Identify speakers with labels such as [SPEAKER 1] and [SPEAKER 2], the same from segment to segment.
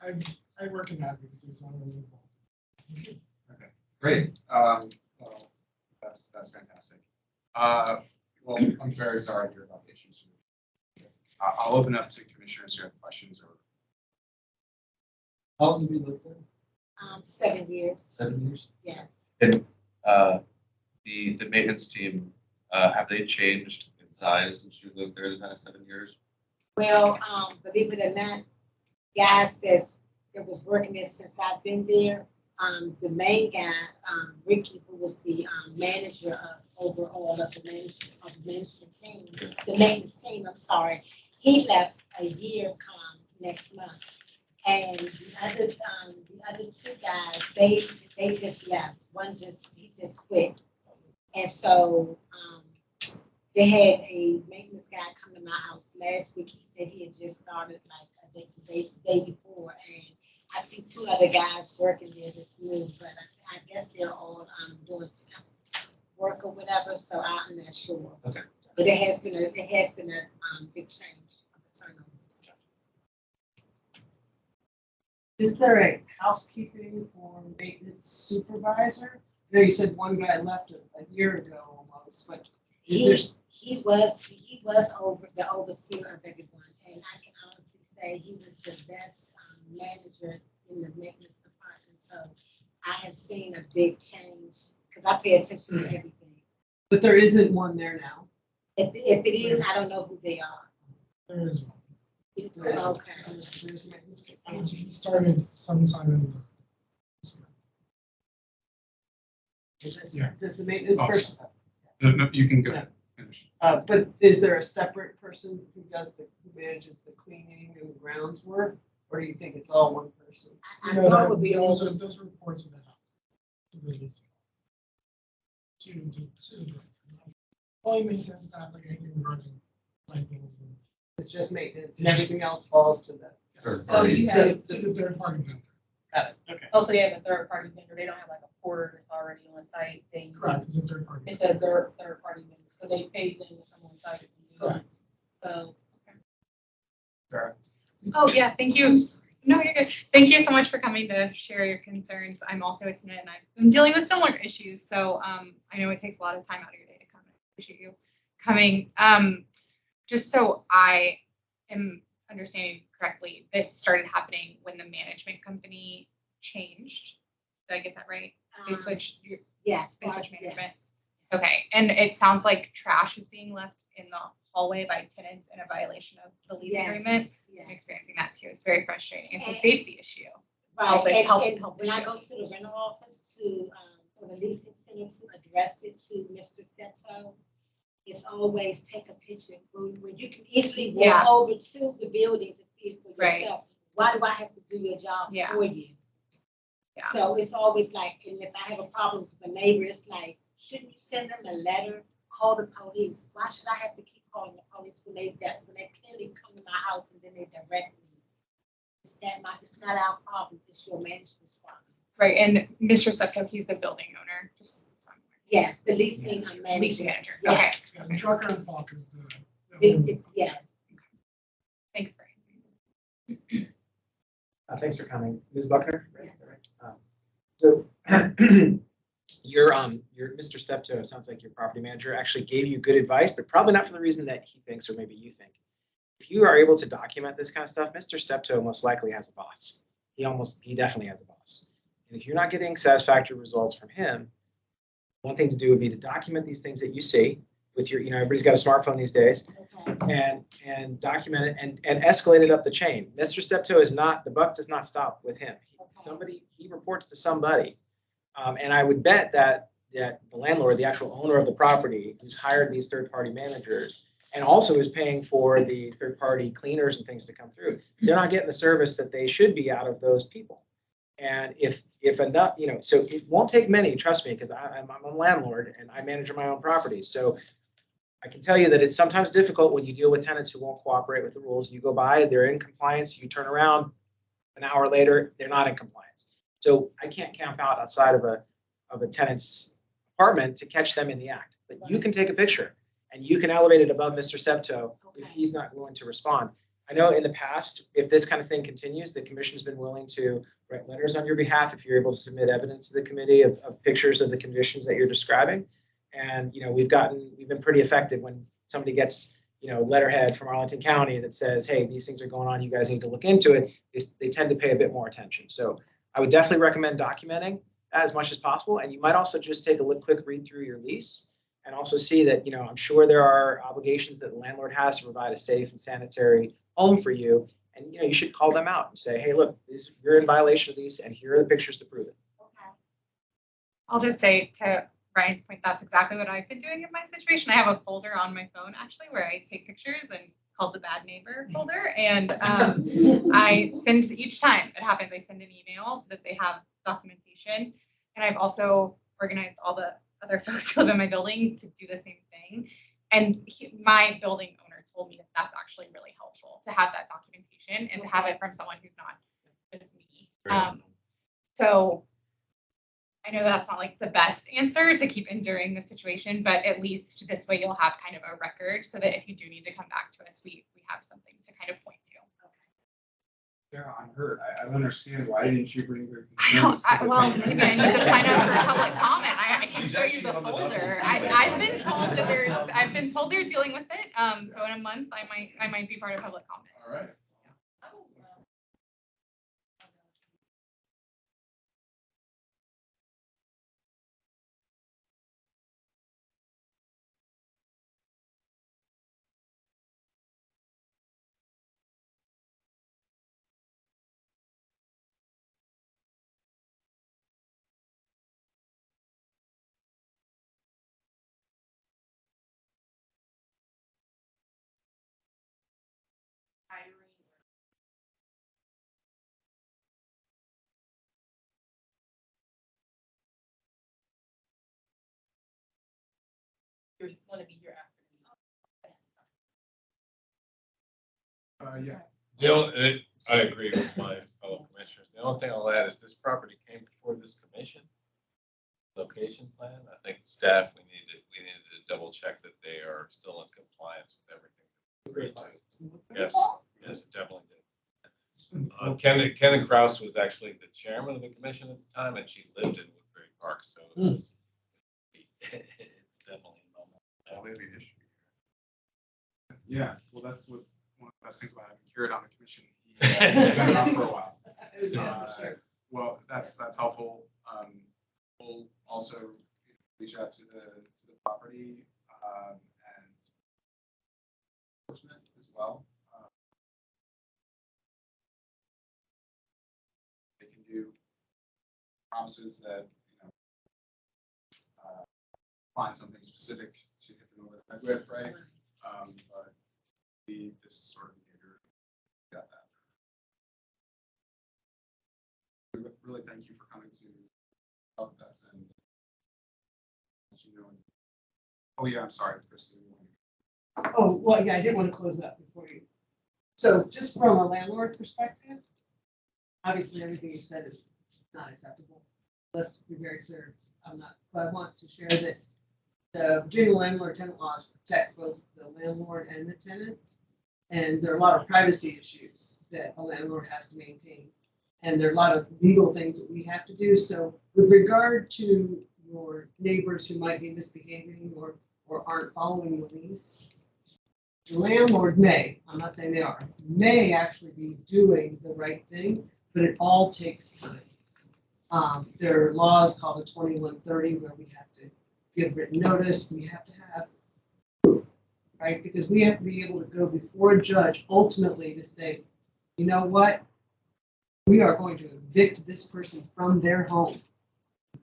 [SPEAKER 1] I work in advocacy, so I'm involved.
[SPEAKER 2] Okay, great. Well, that's fantastic. Well, I'm very sorry to hear about the issues. I'll open up to commissioners who have questions or.
[SPEAKER 3] How long have you lived there?
[SPEAKER 4] 7 years.
[SPEAKER 3] 7 years.
[SPEAKER 4] Yes.
[SPEAKER 3] And the maintenance team, have they changed in size since you lived there the past 7 years?
[SPEAKER 4] Well, believe it or not, guys that was working there since I've been there, the main guy, Ricky, who was the manager of overall of the management team, the maintenance team, I'm sorry, he left a year next month. And the other two guys, they just left. He just quit. And so they had a maintenance guy come to my house last week. He said he had just started like the day before, and I see 2 other guys working there this new, but I guess they're all doing work or whatever. So I'm not sure.
[SPEAKER 3] Okay.
[SPEAKER 4] But it has been a big change of the turnover.
[SPEAKER 5] Is there a housekeeping or maintenance supervisor? I know you said one guy left a year ago almost, but
[SPEAKER 4] He was over the overseer of everyone, and I can honestly say he was the best manager in the maintenance department. So I have seen a big change because I pay attention to everything.
[SPEAKER 5] but there isn't one there now.
[SPEAKER 4] If it is, I don't know who they are.
[SPEAKER 1] There is one.
[SPEAKER 4] Okay.
[SPEAKER 5] There's maintenance.
[SPEAKER 1] He started sometime in the summer. Yeah.
[SPEAKER 5] Does the maintenance
[SPEAKER 2] Oh,
[SPEAKER 5] person?
[SPEAKER 2] No, you can go ahead. Finish.
[SPEAKER 5] But is there a separate person who manages the cleaning and grounds work, or do you think it's all one person?
[SPEAKER 4] I thought it would be
[SPEAKER 1] those
[SPEAKER 4] over.
[SPEAKER 1] are those reports of the house. To the leasing. To only maintenance staff, like anything running, like bills and.
[SPEAKER 5] It's just maintenance, and everything else falls to the.
[SPEAKER 3] Third
[SPEAKER 6] So
[SPEAKER 3] party.
[SPEAKER 6] you
[SPEAKER 1] To
[SPEAKER 6] have,
[SPEAKER 1] the third party vendor.
[SPEAKER 5] Got it. Okay.
[SPEAKER 6] also you have a third party vendor, they don't have like a porter that's already on site,
[SPEAKER 1] Correct, it's a third party.
[SPEAKER 6] it's a third party vendor, so they pay them to come on site.
[SPEAKER 1] Correct.
[SPEAKER 6] So.
[SPEAKER 2] Sarah?
[SPEAKER 7] Oh, yeah, thank you. No, you're good. Thank you so much for coming to share your concerns. I'm also a tenant and I've been dealing with similar issues. So I know it takes a lot of time out of your day to come. I appreciate you coming. Just so I am understanding correctly, this started happening when the management company changed. Did I get that right? They switched,
[SPEAKER 4] Yes.
[SPEAKER 7] they switched management.
[SPEAKER 4] Yes.
[SPEAKER 7] Okay, and it sounds like trash is being left in the hallway by tenants in a violation of the lease agreement.
[SPEAKER 4] Yes.
[SPEAKER 7] I'm experiencing that too. It's very frustrating. It's a
[SPEAKER 4] And-
[SPEAKER 7] safety issue.
[SPEAKER 4] Right,
[SPEAKER 7] Health
[SPEAKER 4] and when I go to the rental office to the leasing center to address it to Mr. Steptoe, it's always take a picture when you can easily walk
[SPEAKER 7] Yeah.
[SPEAKER 4] over to the building to see it for
[SPEAKER 7] Right.
[SPEAKER 4] yourself. Why do I have to do your job
[SPEAKER 7] Yeah.
[SPEAKER 4] for you?
[SPEAKER 7] Yeah.
[SPEAKER 4] So it's always like, and if I have a problem with a neighbor, it's like, shouldn't you send them a letter, call the police? Why should I have to keep calling the police when they clearly come to my house and then they direct me? It's not our problem, it's your management's problem.
[SPEAKER 7] Right, and Mr. Septo, he's the building owner, just so I'm
[SPEAKER 4] Yes, the leasing manager.
[SPEAKER 7] leasing manager.
[SPEAKER 4] Yes.
[SPEAKER 1] Yeah, the trucker and Falk is the.
[SPEAKER 4] Yes.
[SPEAKER 7] Thanks for answering this.
[SPEAKER 8] Thanks for coming. Ms. Buckner?
[SPEAKER 4] Yes.
[SPEAKER 8] So your Mr. Steptoe, sounds like your property manager actually gave you good advice, but probably not for the reason that he thinks or maybe you think. If you are able to document this kind of stuff, Mr. Steptoe most likely has a boss. He definitely has a boss. And if you're not getting satisfactory results from him, one thing to do would be to document these things that you see with your, everybody's got a smartphone these days,
[SPEAKER 4] Okay.
[SPEAKER 8] and document it and escalate it up the chain. Mr. Steptoe the buck does not stop with him. He reports to somebody. And I would bet that the landlord, the actual owner of the property, who's hired these third-party managers and also is paying for the third-party cleaners and things to come through, they're not getting the service that they should be out of those people. And if enough, so it won't take many, trust me, because I'm a landlord and I manage my own properties. So I can tell you that it's sometimes difficult when you deal with tenants who won't cooperate with the rules. You go by, they're in compliance, you turn around, an hour later, they're not in compliance. So I can't camp out outside of a tenant's apartment to catch them in the act. But you can take a picture and you can elevate it above Mr. Steptoe if he's not willing to respond. I know in the past, if this kind of thing continues, the commission's been willing to write letters on your behalf if you're able to submit evidence to the committee of pictures of the conditions that you're describing. And, we've been pretty effective when somebody gets, letterhead from Arlington County that says, hey, these things are going on, you guys need to look into it. They tend to pay a bit more attention. So I would definitely recommend documenting that as much as possible. And you might also just take a quick read through your lease and also see that, I'm sure there are obligations that the landlord has to provide a safe and sanitary home for you. And, you should call them out and say, hey, look, you're in violation of these, and here are the pictures to prove it.
[SPEAKER 4] Okay.
[SPEAKER 7] I'll just say to Ryan's point, that's exactly what I've been doing in my situation. I have a folder on my phone actually where I take pictures, and it's called the bad neighbor folder. And I send each time it happens, I send an email so that they have documentation. And I've also organized all the other folks who live in my building to do the same thing. And my building owner told me that that's actually really helpful to have that documentation and to have it from someone who's not just me. So I know that's not like the best answer to keep enduring the situation, but at least this way you'll have kind of a record so that if you do need to come back to us, we have something to kind of point to.
[SPEAKER 2] Sarah, I'm hurt. I don't understand. Why didn't you bring their
[SPEAKER 7] I don't,
[SPEAKER 2] concerns to the
[SPEAKER 7] well,
[SPEAKER 2] table?
[SPEAKER 7] maybe I need to sign up for public comment. I can
[SPEAKER 3] She's
[SPEAKER 7] show you
[SPEAKER 3] actually
[SPEAKER 7] the
[SPEAKER 3] on the
[SPEAKER 7] folder.
[SPEAKER 3] Douglas
[SPEAKER 7] I've been
[SPEAKER 3] list.
[SPEAKER 7] told that I've been told they're dealing with it. So in a month, I might be part of public comment.
[SPEAKER 2] All right.
[SPEAKER 6] You're gonna be here after.
[SPEAKER 2] Yeah.
[SPEAKER 9] I agree with my fellow commissioners. The only thing I'll add is this property came before this commission. Location plan, I think staff, we need to double check that they are still in compliance with everything. Yes, it definitely did. Ken Kraus was actually the chairman of the commission at the time, and she lived in Woodbury Park, so it's definitely normal.
[SPEAKER 3] Maybe history.
[SPEAKER 2] Yeah, well, that's one of the best things about having Kieran on the commission. He's been around for a while. Well, that's helpful. We'll also reach out to the property and enforcement as well. They can do promises that find something specific to hit them over the head with, right? But this sort of behavior got that. Really, thank you for coming to help us and oh yeah, I'm sorry, Kristen.
[SPEAKER 5] Oh, well, yeah, I did want to close that before you. So just from a landlord perspective, obviously everything you said is not acceptable. Let's be very clear. But I want to share that the Virginia landlord tenant laws protect both the landlord and the tenant. And there are a lot of privacy issues that a landlord has to maintain. And there are a lot of legal things that we have to do. So with regard to your neighbors who might be misbehaving or aren't following the lease, the landlord may, I'm not saying they are, may actually be doing the right thing, but it all takes time. There are laws called the 2130 where we have to give written notice, we have to have proof, right? Because we have to be able to go before a judge ultimately to say, you know what? We are going to evict this person from their home,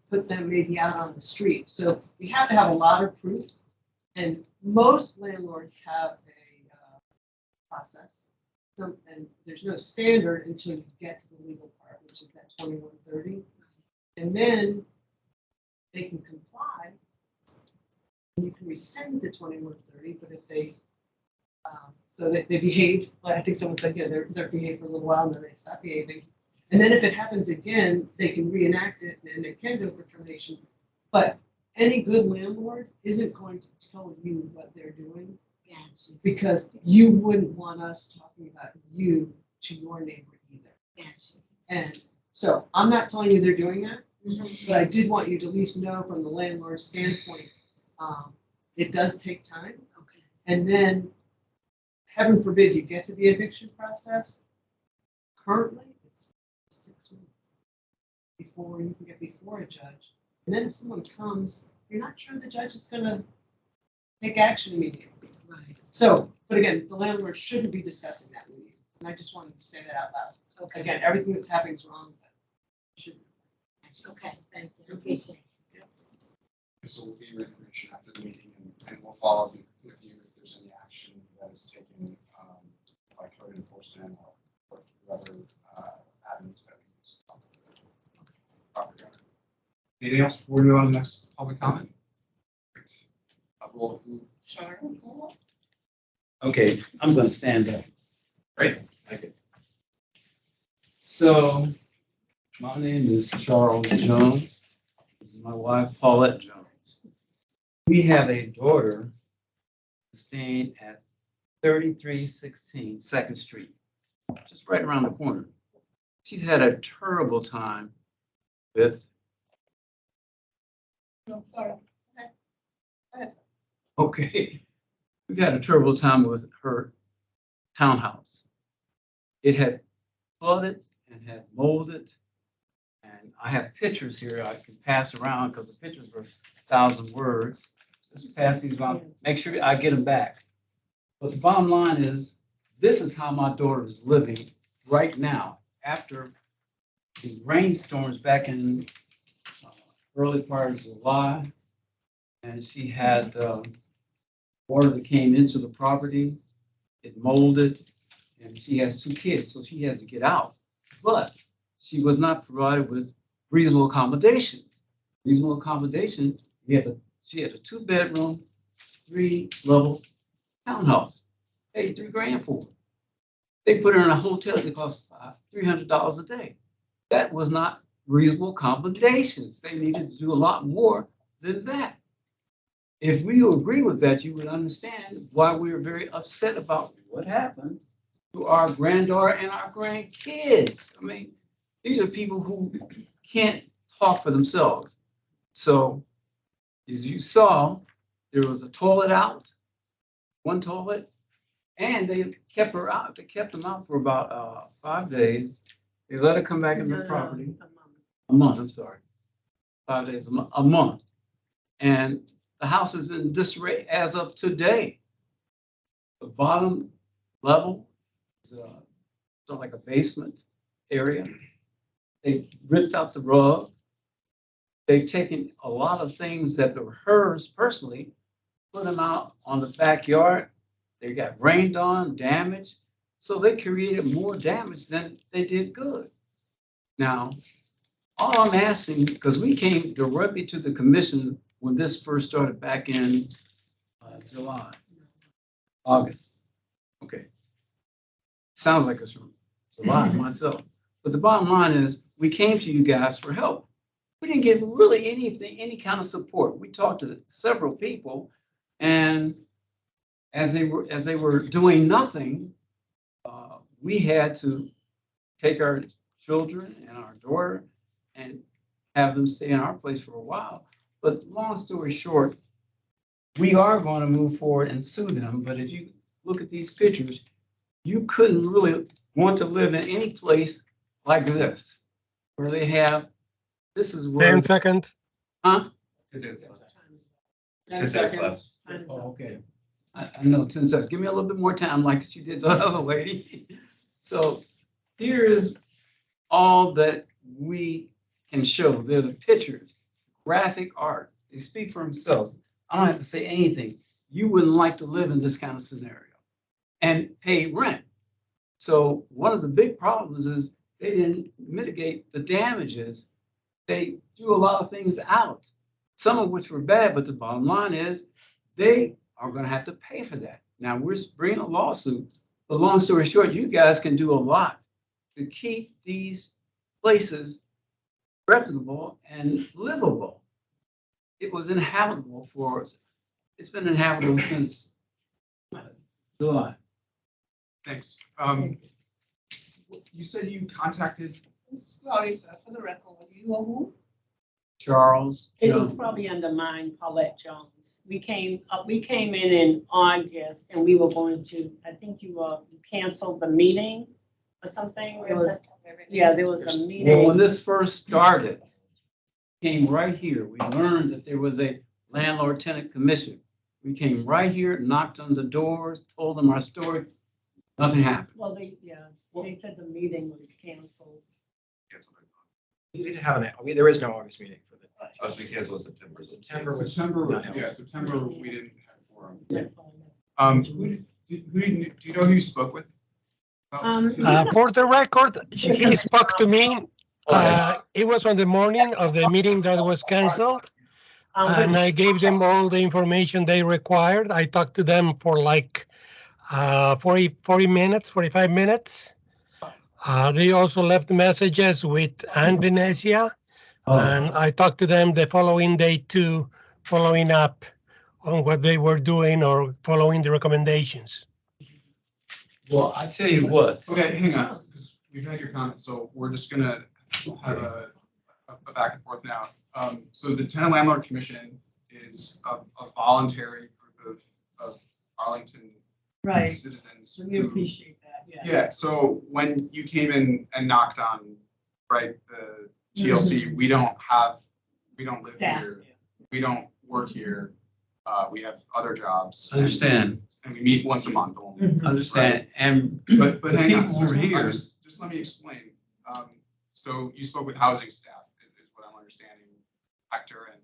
[SPEAKER 5] put them maybe out on the street. So we have to have a lot of proof. And most landlords have a process. And there's no standard until you get to the legal part, which is that 2130. And then they can comply. And you can rescind the 2130, but if they so that they behave, like I think someone said, yeah, they're behaving for a little while and then they stop behaving. And then if it happens again, they can reenact it and they can go for termination. But any good landlord isn't going to tell you what they're doing
[SPEAKER 4] Gotcha,
[SPEAKER 5] because you wouldn't want us talking about you to your neighbor either.
[SPEAKER 4] gotcha.
[SPEAKER 5] And so I'm not telling you they're doing that,
[SPEAKER 4] Mhm.
[SPEAKER 5] but I did want you to at least know from the landlord's standpoint, it does take time.
[SPEAKER 4] Okay,
[SPEAKER 5] And then, heaven forbid, you get to the eviction process. Currently, it's 6 months before you can get before a judge. And then if someone comes, you're not sure the judge is gonna take action immediately.
[SPEAKER 4] right,
[SPEAKER 5] So, but again, the landlord shouldn't be discussing that with you. And I just wanted to say that out loud.
[SPEAKER 4] okay.
[SPEAKER 5] Again, everything that's happening is wrong, but shouldn't.
[SPEAKER 4] Okay, thank you, I appreciate it.
[SPEAKER 2] So we'll get your information after the meeting and we'll follow up with you if there's any action that is taken by code enforcement or other avenues that we use. Property owner. Anything else before we move on to the next public comment? Great. We'll move.
[SPEAKER 10] Okay, I'm gonna stand up.
[SPEAKER 2] Great.
[SPEAKER 10] Okay. So, my name is Charles Jones. This is my wife, Paulette Jones. We have a daughter staying at 3316 Second Street, just right around the corner. She's had a terrible time with,
[SPEAKER 1] No, sorry.
[SPEAKER 10] okay, we've had a terrible time with her townhouse. It had flooded and had molded. And I have pictures here I can pass around because the pictures were 1,000 words. Just pass these around, make sure I get them back. But the bottom line is, this is how my daughter is living right now after the rainstorms back in early part of July. And she had water that came into the property. It molded, and she has 2 kids, so she has to get out. But she was not provided with reasonable accommodations. Reasonable accommodation, she had a 2-bedroom, 3-level townhouse. Paid $3,000 for it. They put her in a hotel that cost $300 a day. That was not reasonable accommodations. They needed to do a lot more than that. If we agree with that, you would understand why we were very upset about what happened to our granddaughter and our grandkids. I mean, these are people who can't talk for themselves. So, as you saw, there was a toilet out, 1 toilet, and they kept her out. They kept them out for about 5 days. They let her come back in the property. A month, I'm sorry. 5 days, a month. And the house is in disarray as of today. The bottom level is sort of like a basement area. They ripped out the rug. They've taken a lot of things that were hers personally, put them out on the backyard. They got rained on, damaged. So they created more damage than they did good. Now, all I'm asking, because we came directly to the commission when this first started back in August. Okay. Sounds like it's from July myself. But the bottom line is, we came to you guys for help. We didn't get really anything, any kind of support. We talked to several people, and as they were doing nothing, we had to take our children and our daughter and have them stay in our place for a while. But long story short, we are going to move forward and sue them. But if you look at these pictures, you couldn't really want to live in any place like this, where they have, this is where.
[SPEAKER 11] 10 seconds.
[SPEAKER 10] Huh?
[SPEAKER 3] 10
[SPEAKER 5] 10
[SPEAKER 3] seconds left.
[SPEAKER 5] Time is
[SPEAKER 10] Oh,
[SPEAKER 5] up.
[SPEAKER 10] okay. I know, 10 seconds. Give me a little bit more time like she did the other lady. So here is all that we can show. They're the pictures, graphic art. They speak for themselves. I don't have to say anything. You wouldn't like to live in this kind of scenario and pay rent. So one of the big problems is they didn't mitigate the damages. They threw a lot of things out, some of which were bad, but the bottom line is they are going to have to pay for that. Now, we're bringing a lawsuit, but long story short, you guys can do a lot to keep these places reputable and livable. It was inhabitable for us. It's been inhabitable since July.
[SPEAKER 2] Thanks. You said you contacted,
[SPEAKER 11] Sorry, sir, for the record, you are who?
[SPEAKER 10] Charles.
[SPEAKER 12] It was
[SPEAKER 10] Jones.
[SPEAKER 12] probably under mine, Paulette Jones. We came in August and we were going to, I think you canceled the meeting or something. It was, yeah, there was a
[SPEAKER 10] Well, when
[SPEAKER 12] meeting.
[SPEAKER 10] this first started, came right here. We learned that there was a landlord tenant commission. We came right here, knocked on the doors, told them our story. Nothing happened.
[SPEAKER 12] Well, they said the meeting was canceled.
[SPEAKER 8] We didn't have there is no August meeting for the.
[SPEAKER 3] I was thinking it was September.
[SPEAKER 8] September was.
[SPEAKER 2] September, we didn't have a forum. Do you know who you spoke with?
[SPEAKER 13] For the record, he spoke to me. It was on the morning of the meeting that was canceled, and I gave them all the information they required. I talked to them for like 45 minutes. They also left messages with Ann Venetia, and I talked to them the following day too, following up on what they were doing or following the recommendations.
[SPEAKER 10] Well, I tell you what.
[SPEAKER 2] Okay, hang on, because we've had your comments, so we're just gonna have a back and forth now. So the Tenant Landlord Commission is a voluntary group of Arlington
[SPEAKER 12] Right.
[SPEAKER 2] citizens.
[SPEAKER 12] We
[SPEAKER 2] who-
[SPEAKER 12] appreciate that, yes.
[SPEAKER 2] Yeah, so when you came in and knocked on, right, the TLC, we don't live
[SPEAKER 12] Staff,
[SPEAKER 2] here, we don't work here, we have other jobs.
[SPEAKER 10] Understand,
[SPEAKER 2] And we meet once a month only.
[SPEAKER 10] understand, and
[SPEAKER 2] But
[SPEAKER 10] the
[SPEAKER 2] hang on,
[SPEAKER 10] people were
[SPEAKER 2] sir,
[SPEAKER 10] here.
[SPEAKER 2] just let me explain. So you spoke with housing staff, is what I'm understanding, Hector and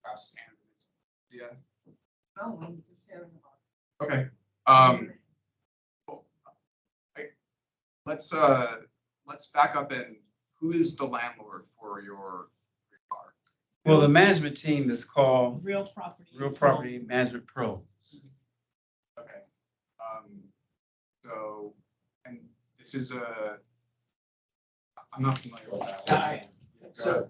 [SPEAKER 2] perhaps Ann. Yeah,
[SPEAKER 11] No, I'm just hearing about.
[SPEAKER 2] okay. Let's back up and who is the landlord for your car?
[SPEAKER 10] Well, the management team is called
[SPEAKER 12] Real property.
[SPEAKER 10] Real Property Management Pros.
[SPEAKER 2] Okay. So, and this is I'm not familiar with that.
[SPEAKER 8] So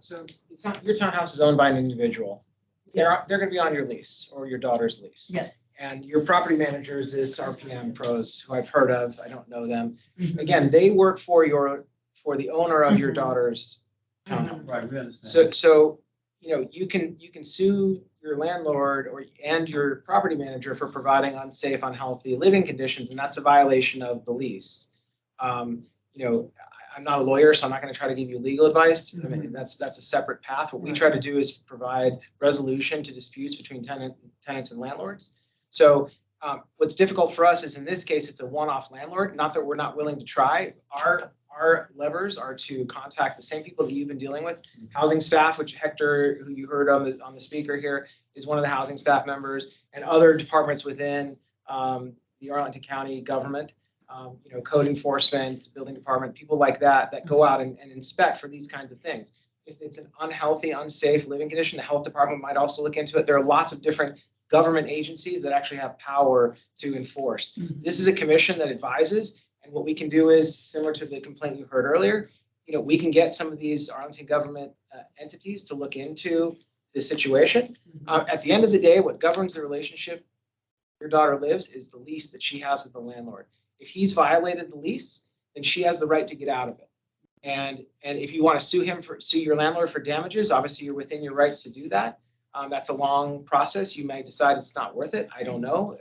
[SPEAKER 8] it's not, your townhouse is owned by an individual. They're gonna be on your lease or your daughter's lease.
[SPEAKER 12] Yes.
[SPEAKER 8] And your property managers is RPM Pros, who I've heard of. I don't know them. Again, they work for the owner of your daughter's townhome.
[SPEAKER 10] Right, we understand.
[SPEAKER 8] So, you can sue your landlord and your property manager for providing unsafe, unhealthy living conditions, and that's a violation of the lease. I'm not a lawyer, so I'm not going to try to give you legal advice. I mean, that's a separate path. What we try to do is provide resolution to disputes between tenants and landlords. So what's difficult for us is in this case, it's a one-off landlord. Not that we're not willing to try. Our levers are to contact the same people that you've been dealing with. Housing staff, which Hector, who you heard on the speaker here, is one of the housing staff members, and other departments within the Arlington County government. Code enforcement, building department, people like that go out and inspect for these kinds of things. If it's an unhealthy, unsafe living condition, the health department might also look into it. There are lots of different government agencies that actually have power to enforce. This is a commission that advises, and what we can do is, similar to the complaint you heard earlier, we can get some of these Arlington government entities to look into the situation. At the end of the day, what governs the relationship your daughter lives is the lease that she has with the landlord. If he's violated the lease, then she has the right to get out of it. And if you want to sue your landlord for damages, obviously you're within your rights to do that. That's a long process. You may decide it's not worth it. I don't know.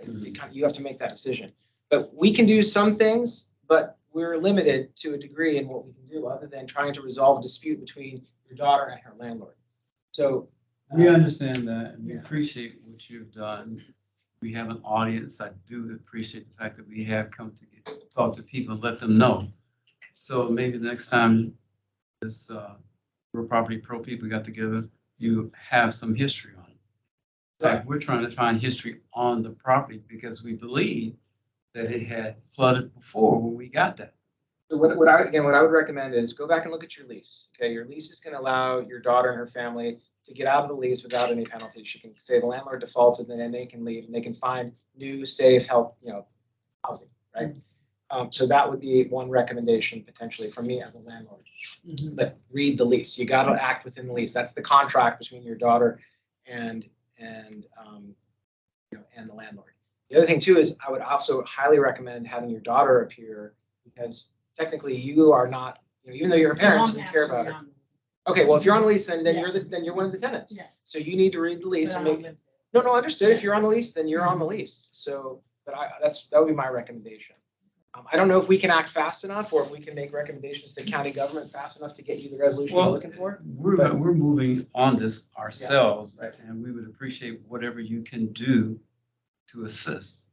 [SPEAKER 8] You have to make that decision. But we can do some things, but we're limited to a degree in what we can do other than trying to resolve a dispute between your daughter and her landlord. So
[SPEAKER 10] We understand that, and we appreciate what you've done. We have an audience. I do appreciate the fact that we have come to talk to people and let them know. So maybe the next time this Real Property Pro people got together, you have some history on it. In fact, we're trying to find history on the property because we believe that it had flooded before when we got that.
[SPEAKER 8] So what I would recommend is go back and look at your lease. Okay, your lease is going to allow your daughter and her family to get out of the lease without any penalty. She can say the landlord defaulted, and then they can leave and they can find new, safe, housing, right? So that would be one recommendation potentially from me as a landlord. But read the lease. You got to act within the lease. That's the contract between your daughter and the landlord. The other thing too is I would also highly recommend having your daughter appear because technically you are not, even though you're her parents and you care about her. Okay, well, if you're on the lease, then you're one of the tenants.
[SPEAKER 12] Yeah.
[SPEAKER 8] So you need to read the lease and make, no, understood. If you're on the lease, then you're on the lease. So, but that would be my recommendation. I don't know if we can act fast enough or if we can make recommendations to county government fast enough to get you the resolution you're looking for.
[SPEAKER 10] We're moving on this ourselves, and we would appreciate whatever you can do to assist.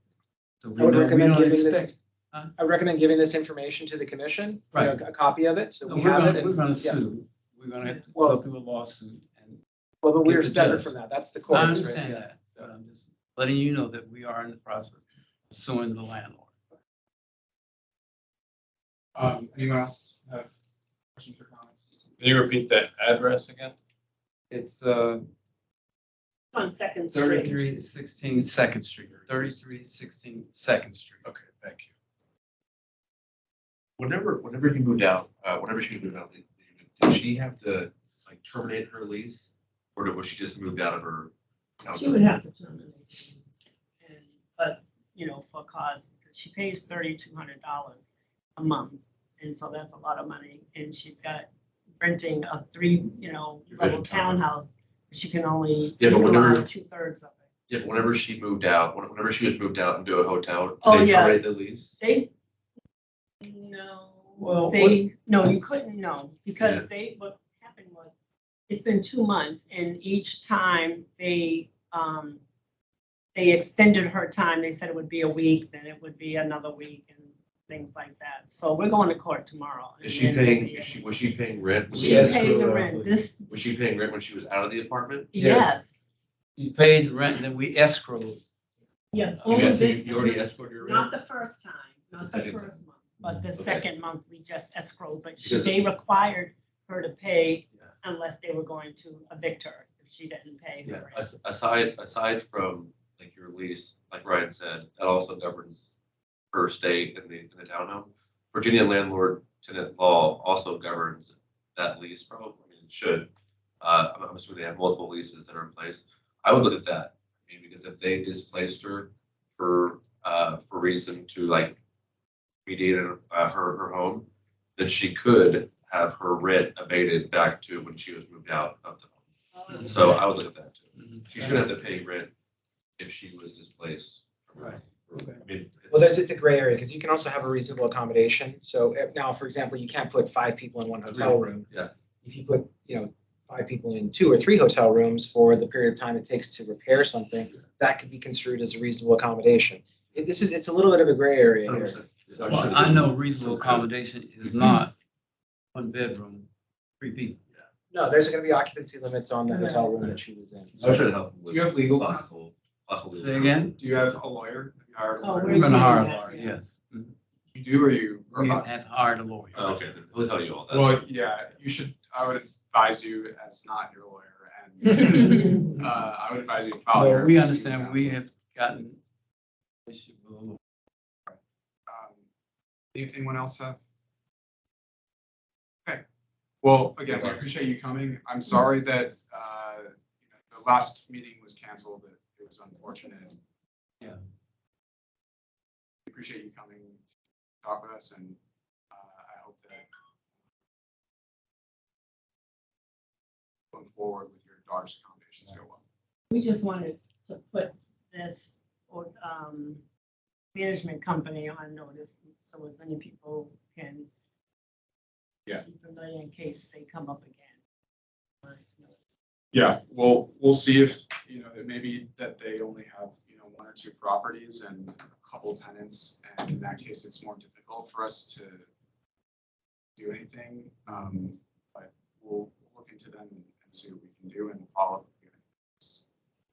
[SPEAKER 10] So we
[SPEAKER 8] I would
[SPEAKER 10] know we
[SPEAKER 8] recommend
[SPEAKER 10] don't
[SPEAKER 8] giving
[SPEAKER 10] expect.
[SPEAKER 8] this, I recommend giving this information to the commission,
[SPEAKER 10] Right.
[SPEAKER 8] a copy of it, so
[SPEAKER 10] No,
[SPEAKER 8] we have it.
[SPEAKER 10] We're
[SPEAKER 8] and-
[SPEAKER 10] gonna
[SPEAKER 8] yeah.
[SPEAKER 10] sue. We're gonna have to
[SPEAKER 8] Well-
[SPEAKER 10] go through a lawsuit and.
[SPEAKER 8] Well, but we're
[SPEAKER 10] Get the
[SPEAKER 8] separate
[SPEAKER 10] judge.
[SPEAKER 8] from that. That's the
[SPEAKER 10] I
[SPEAKER 8] court.
[SPEAKER 10] understand that, but I'm just letting you know that we are in the process of suing the landlord.
[SPEAKER 2] Anyone else have questions or comments?
[SPEAKER 9] Can you repeat that address again?
[SPEAKER 10] It's
[SPEAKER 12] On Second Street.
[SPEAKER 10] 3316 Second Street, 3316 Second Street.
[SPEAKER 9] Okay, thank you.
[SPEAKER 3] Whenever you moved out, whenever she moved out, did she have to like terminate her lease? Or was she just moved out of her?
[SPEAKER 12] She would have to terminate. the lease. But, for cause, because she pays $3,200 a month. And so that's a lot of money. And she's got renting a level townhouse. She can only
[SPEAKER 3] Yeah, but whenever-
[SPEAKER 12] utilize 2/3 of it.
[SPEAKER 3] Yeah, but whenever she moved out, whenever she was moved out into a hotel,
[SPEAKER 12] Oh,
[SPEAKER 3] did they
[SPEAKER 12] yeah.
[SPEAKER 3] terminate the lease?
[SPEAKER 10] Well,
[SPEAKER 12] You couldn't know, because what happened was, it's been 2 months, and each time they extended her time. They said it would be a week, then it would be another week, and things like that. So we're going to court tomorrow.
[SPEAKER 3] Is she
[SPEAKER 12] and then
[SPEAKER 3] paying,
[SPEAKER 12] we'll be
[SPEAKER 3] was she paying rent?
[SPEAKER 12] She
[SPEAKER 10] Yes,
[SPEAKER 12] paid the
[SPEAKER 10] correct.
[SPEAKER 12] rent,
[SPEAKER 3] Was she paying rent when she was out of the apartment?
[SPEAKER 12] yes,
[SPEAKER 10] you paid rent and then we escrowed.
[SPEAKER 12] yeah,
[SPEAKER 3] You
[SPEAKER 12] only
[SPEAKER 3] guys,
[SPEAKER 12] this.
[SPEAKER 3] you already escorted your
[SPEAKER 12] Not
[SPEAKER 3] rent?
[SPEAKER 12] the first time, not the
[SPEAKER 3] Second
[SPEAKER 12] first month, but the
[SPEAKER 3] Okay.
[SPEAKER 12] second month we just escrowed, but
[SPEAKER 3] Because-
[SPEAKER 12] they required her to pay
[SPEAKER 3] Yeah.
[SPEAKER 12] unless they were going to evict her if she didn't pay. the
[SPEAKER 3] Yeah,
[SPEAKER 12] rent.
[SPEAKER 3] aside from like your lease, like Ryan said, that also governs her stay in the townhome. Virginia landlord tenant law also governs that lease, probably, I mean, it should. I'm assuming they have multiple leases that are in place. I would look at that, I mean, because if they displaced her for reason to like mediate her home, then she could have her rent abated back to when she was moved out of the home. So I would look at that too. She shouldn't have to pay rent if she was displaced.
[SPEAKER 10] Right.
[SPEAKER 3] I mean,
[SPEAKER 8] Well, it's a gray area because you can also have a reasonable accommodation. So now, for example, you can't put 5 people in one hotel room.
[SPEAKER 3] Yeah.
[SPEAKER 8] If you put, 5 people in 2 or 3 hotel rooms for the period of time it takes to repair something, that could be construed as a reasonable accommodation. It's a little bit of a gray area here.
[SPEAKER 3] So
[SPEAKER 10] Well, I know reasonable accommodation is not 1 bedroom, 3 people.
[SPEAKER 8] No, there's going to be occupancy limits on the hotel room that she was in.
[SPEAKER 3] I should help with
[SPEAKER 2] Do you have legal
[SPEAKER 3] possible legal.
[SPEAKER 10] Say again?
[SPEAKER 2] Do you have a lawyer? Have you hired a
[SPEAKER 12] Oh,
[SPEAKER 2] lawyer?
[SPEAKER 10] We're gonna hire a
[SPEAKER 12] Yeah.
[SPEAKER 10] lawyer, yes. Mhm.
[SPEAKER 2] You do or you?
[SPEAKER 10] We have hired a lawyer.
[SPEAKER 3] Oh, okay, then he'll tell you all that.
[SPEAKER 2] Well, yeah, you should, I would advise you as not your lawyer and I would advise you to file your.
[SPEAKER 10] Well, we understand, we have gotten issue with a lawyer.
[SPEAKER 2] Anyone else have? Okay, well, again, we appreciate you coming. I'm sorry that, the last meeting was canceled. It was unfortunate.
[SPEAKER 10] Yeah.
[SPEAKER 2] We appreciate you coming to talk with us and, I hope that going forward with your daughter's accommodations go well.
[SPEAKER 12] We just wanted to put this, management company on notice, so as many people can
[SPEAKER 2] Yeah.
[SPEAKER 12] be familiar in case they come up again.
[SPEAKER 2] Yeah, we'll see if, it may be that they only have, 1 or 2 properties and a couple tenants. And in that case, it's more difficult for us to do anything. But we'll look into them and see what we can do and follow up.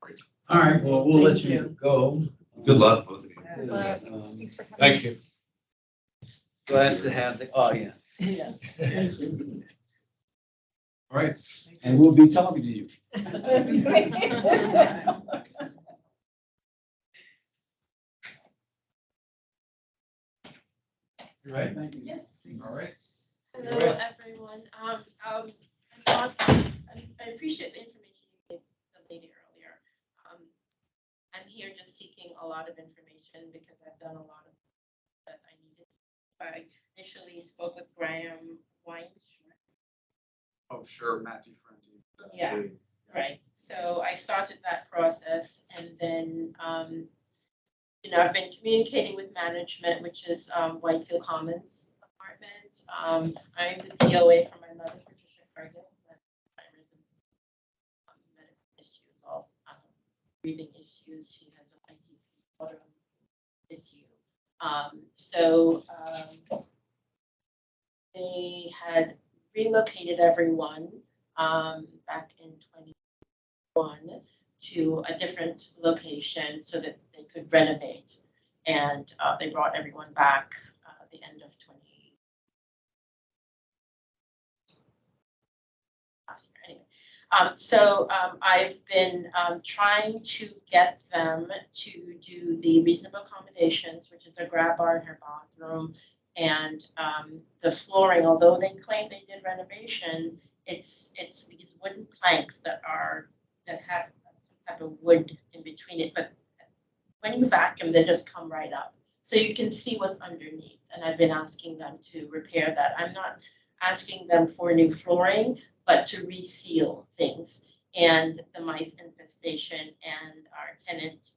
[SPEAKER 2] Great.
[SPEAKER 10] All right, well, we'll let
[SPEAKER 12] Thank
[SPEAKER 10] you
[SPEAKER 12] you.
[SPEAKER 10] go.
[SPEAKER 3] Good luck, both of you.
[SPEAKER 10] Yes,
[SPEAKER 7] Thanks for coming.
[SPEAKER 9] Thank you.
[SPEAKER 10] Glad to have the audience.
[SPEAKER 12] Yeah.
[SPEAKER 2] All right.
[SPEAKER 10] And we'll be talking to you.
[SPEAKER 2] You ready?
[SPEAKER 11] Yes.
[SPEAKER 2] All right.
[SPEAKER 11] Hello,
[SPEAKER 2] Go ahead.
[SPEAKER 11] everyone. I appreciate the information you gave the lady earlier. I'm here just seeking
[SPEAKER 6] a lot of information because I've done a lot of that I needed. I initially spoke with Graham Weinstein.
[SPEAKER 2] Oh, sure, Matt DeFranti.
[SPEAKER 6] Yeah. Right, so I started that process and then, I've been communicating with management, which is Whitefield Commons apartment. I'm the POA for my mother, Patricia Cargill, who has Alzheimer's and medical issues, also breathing issues. She has an ITP autoimmune issue. They had relocated everyone back in 2021 to a different location so that they could renovate. And they brought everyone back at the end of 20. Last year, anyway. I've been trying to get them to do the reasonable accommodations, which is a grab bar in her bathroom, and the flooring. Although they claim they did renovation, it's these wooden planks that have some type of wood in between it. But when you vacuum, they just come right up, so you can see what's underneath. And I've been asking them to repair that. I'm not asking them for new flooring, but to reseal things. And the mice infestation and our tenant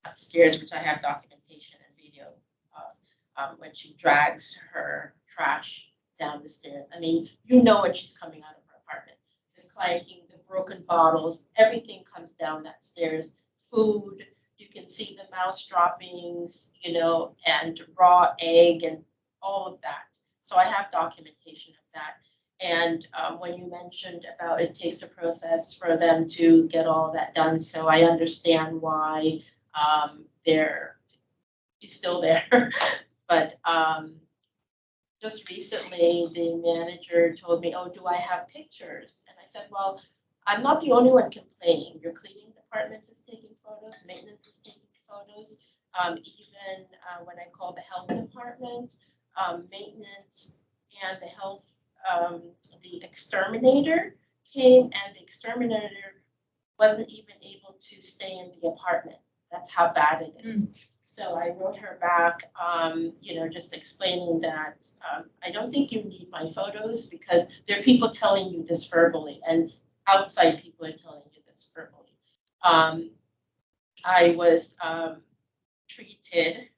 [SPEAKER 6] upstairs, which I have documentation and video of, when she drags her trash down the stairs. I mean, you know when she's coming out of her apartment. The clanking, the broken bottles, everything comes down that stairs. Food, you can see the mouse droppings, and raw egg and all of that. So I have documentation of that. And when you mentioned about it takes a process for them to get all that done, so I understand why she's still there. But just recently, the manager told me, "Oh, do I have pictures?" And I said, "Well, I'm not the only one complaining. Your cleaning department is taking photos, maintenance is taking photos. Even when I called the health department, maintenance and the health." The exterminator came, and the exterminator wasn't even able to stay in the apartment. That's how bad it is. So I wrote her back, just explaining that I don't think you need my photos because there are people telling you this verbally, and outside people are telling you this verbally. I was treated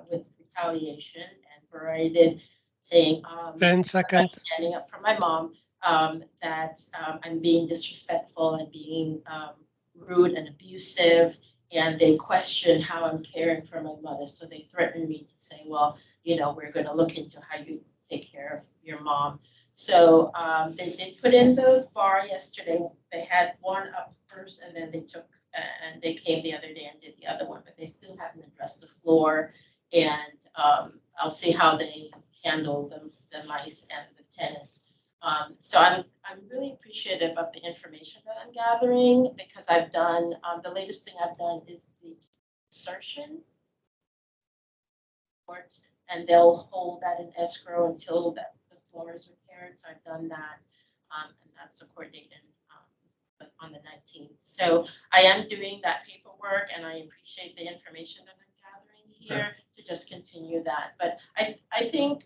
[SPEAKER 6] with retaliation and berated, saying
[SPEAKER 13] 10 seconds.
[SPEAKER 6] standing up for my mom, that I'm being disrespectful and being rude and abusive, and they question how I'm caring for my mother. So they threatened me to say, well, we're going to look into how you take care of your mom. So they did put in the bar yesterday. They had one up first, and then they came the other day and did the other one, but they still haven't addressed the floor. And I'll see how they handle the mice and the tenant. So I'm really appreciative of the information that I'm gathering, because I've done, the latest thing I've done is the assertion report, and they'll hold that in escrow until the floor is repaired. So I've done that, and that's a court date on the 19th. So I am doing that paperwork, and I appreciate the information that I'm gathering here to just continue that. But I think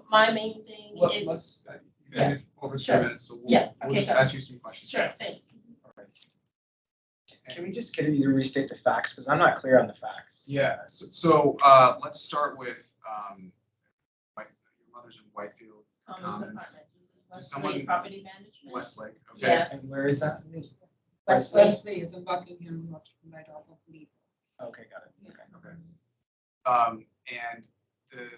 [SPEAKER 6] my main thing is.
[SPEAKER 2] Over 3
[SPEAKER 6] Sure.
[SPEAKER 2] minutes, so
[SPEAKER 6] Yeah,
[SPEAKER 2] we'll
[SPEAKER 6] okay,
[SPEAKER 2] just
[SPEAKER 6] sorry.
[SPEAKER 2] ask you some questions.
[SPEAKER 6] Sure, thanks.
[SPEAKER 2] All right.
[SPEAKER 8] Can we just get you to restate the facts? Because I'm not clear on the facts.
[SPEAKER 2] Yeah, so let's start with your mother's in Whitefield.
[SPEAKER 6] Commons
[SPEAKER 2] Commons.
[SPEAKER 6] Apartments,
[SPEAKER 2] Does someone-
[SPEAKER 6] Westlake Property Management.
[SPEAKER 2] Westlake, okay.
[SPEAKER 6] Yes.
[SPEAKER 8] And where is that?
[SPEAKER 11] Wesley is in Buckingham, not right off of Lee.
[SPEAKER 8] Okay, got it. Okay.
[SPEAKER 2] And the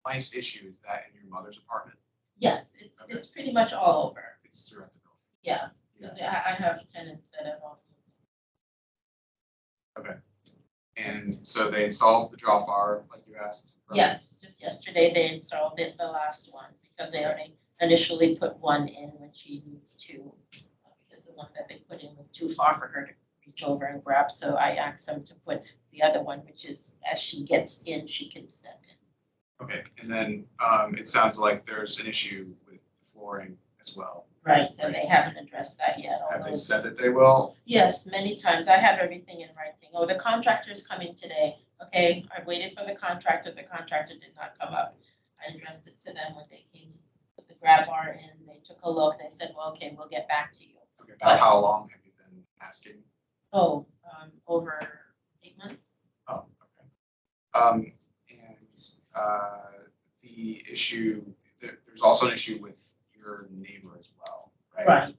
[SPEAKER 2] mice issue, is that in your mother's apartment?
[SPEAKER 6] Yes, it's pretty much all over.
[SPEAKER 2] It's throughout the building.
[SPEAKER 6] Yeah, 'cause I have tenants that have also.
[SPEAKER 2] Okay. And so they installed the drop bar like you asked? Right?
[SPEAKER 6] Yes, just yesterday they installed the last one, because they only initially put one in when she needs two. Because the one that they put in was too far for her to reach over and grab, so I asked them to put the other one, which is as she gets in, she can step in.
[SPEAKER 2] Okay, and then it sounds like there's an issue with the flooring as well
[SPEAKER 6] Right, and they haven't addressed that yet,
[SPEAKER 2] Have they
[SPEAKER 6] although,
[SPEAKER 2] said that they will?
[SPEAKER 6] yes, many times. I have everything in writing. Oh, the contractor's coming today. Okay, I waited for the contractor did not come up. I addressed it to them when they came to put the grab bar in. They took a look, they said, well, okay, we'll get back to you.
[SPEAKER 2] Okay, about how long have you been asking?
[SPEAKER 6] Oh, over 8 months.
[SPEAKER 2] Oh, okay. The issue, there's also an issue with your neighbor as well, right?
[SPEAKER 6] Right.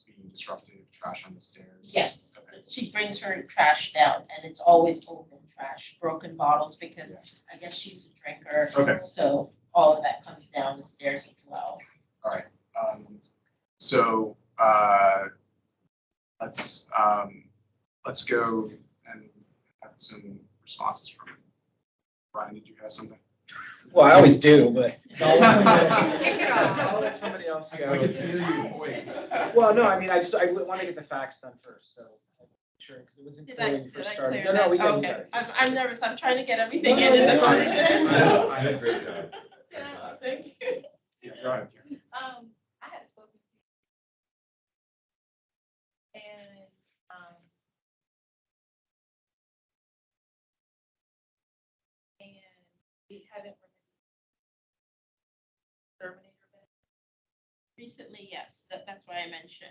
[SPEAKER 2] Being disruptive, trash on the stairs.
[SPEAKER 6] Yes,
[SPEAKER 2] Okay.
[SPEAKER 6] she brings her trash down and it's always open trash, broken bottles, because I guess she's a drinker.
[SPEAKER 2] Okay.
[SPEAKER 6] So all of that comes down the stairs as well.
[SPEAKER 2] All right. So let's go and have some responses from you. Brian, did you have something?
[SPEAKER 8] Well, I always do, but
[SPEAKER 7] Kick it off.
[SPEAKER 8] I'll let somebody else go.
[SPEAKER 2] I can feel you poised.
[SPEAKER 8] Well, no, I mean, I want to get the facts done first, so. Sure, because it wasn't
[SPEAKER 6] Did
[SPEAKER 8] clear
[SPEAKER 6] I,
[SPEAKER 8] when you
[SPEAKER 6] did
[SPEAKER 8] first
[SPEAKER 6] I
[SPEAKER 8] started.
[SPEAKER 6] clear
[SPEAKER 8] No,
[SPEAKER 6] that?
[SPEAKER 8] we got
[SPEAKER 6] Okay,
[SPEAKER 8] it.
[SPEAKER 6] I'm nervous. I'm trying to get everything
[SPEAKER 8] No,
[SPEAKER 6] in the
[SPEAKER 8] that's fine.
[SPEAKER 6] front.
[SPEAKER 9] I did a great job.
[SPEAKER 6] Thank you.
[SPEAKER 2] Yeah, go ahead, Karen.
[SPEAKER 14] I have spoken to you. And, we haven't terminated that.
[SPEAKER 6] Recently, yes, that's why I mentioned.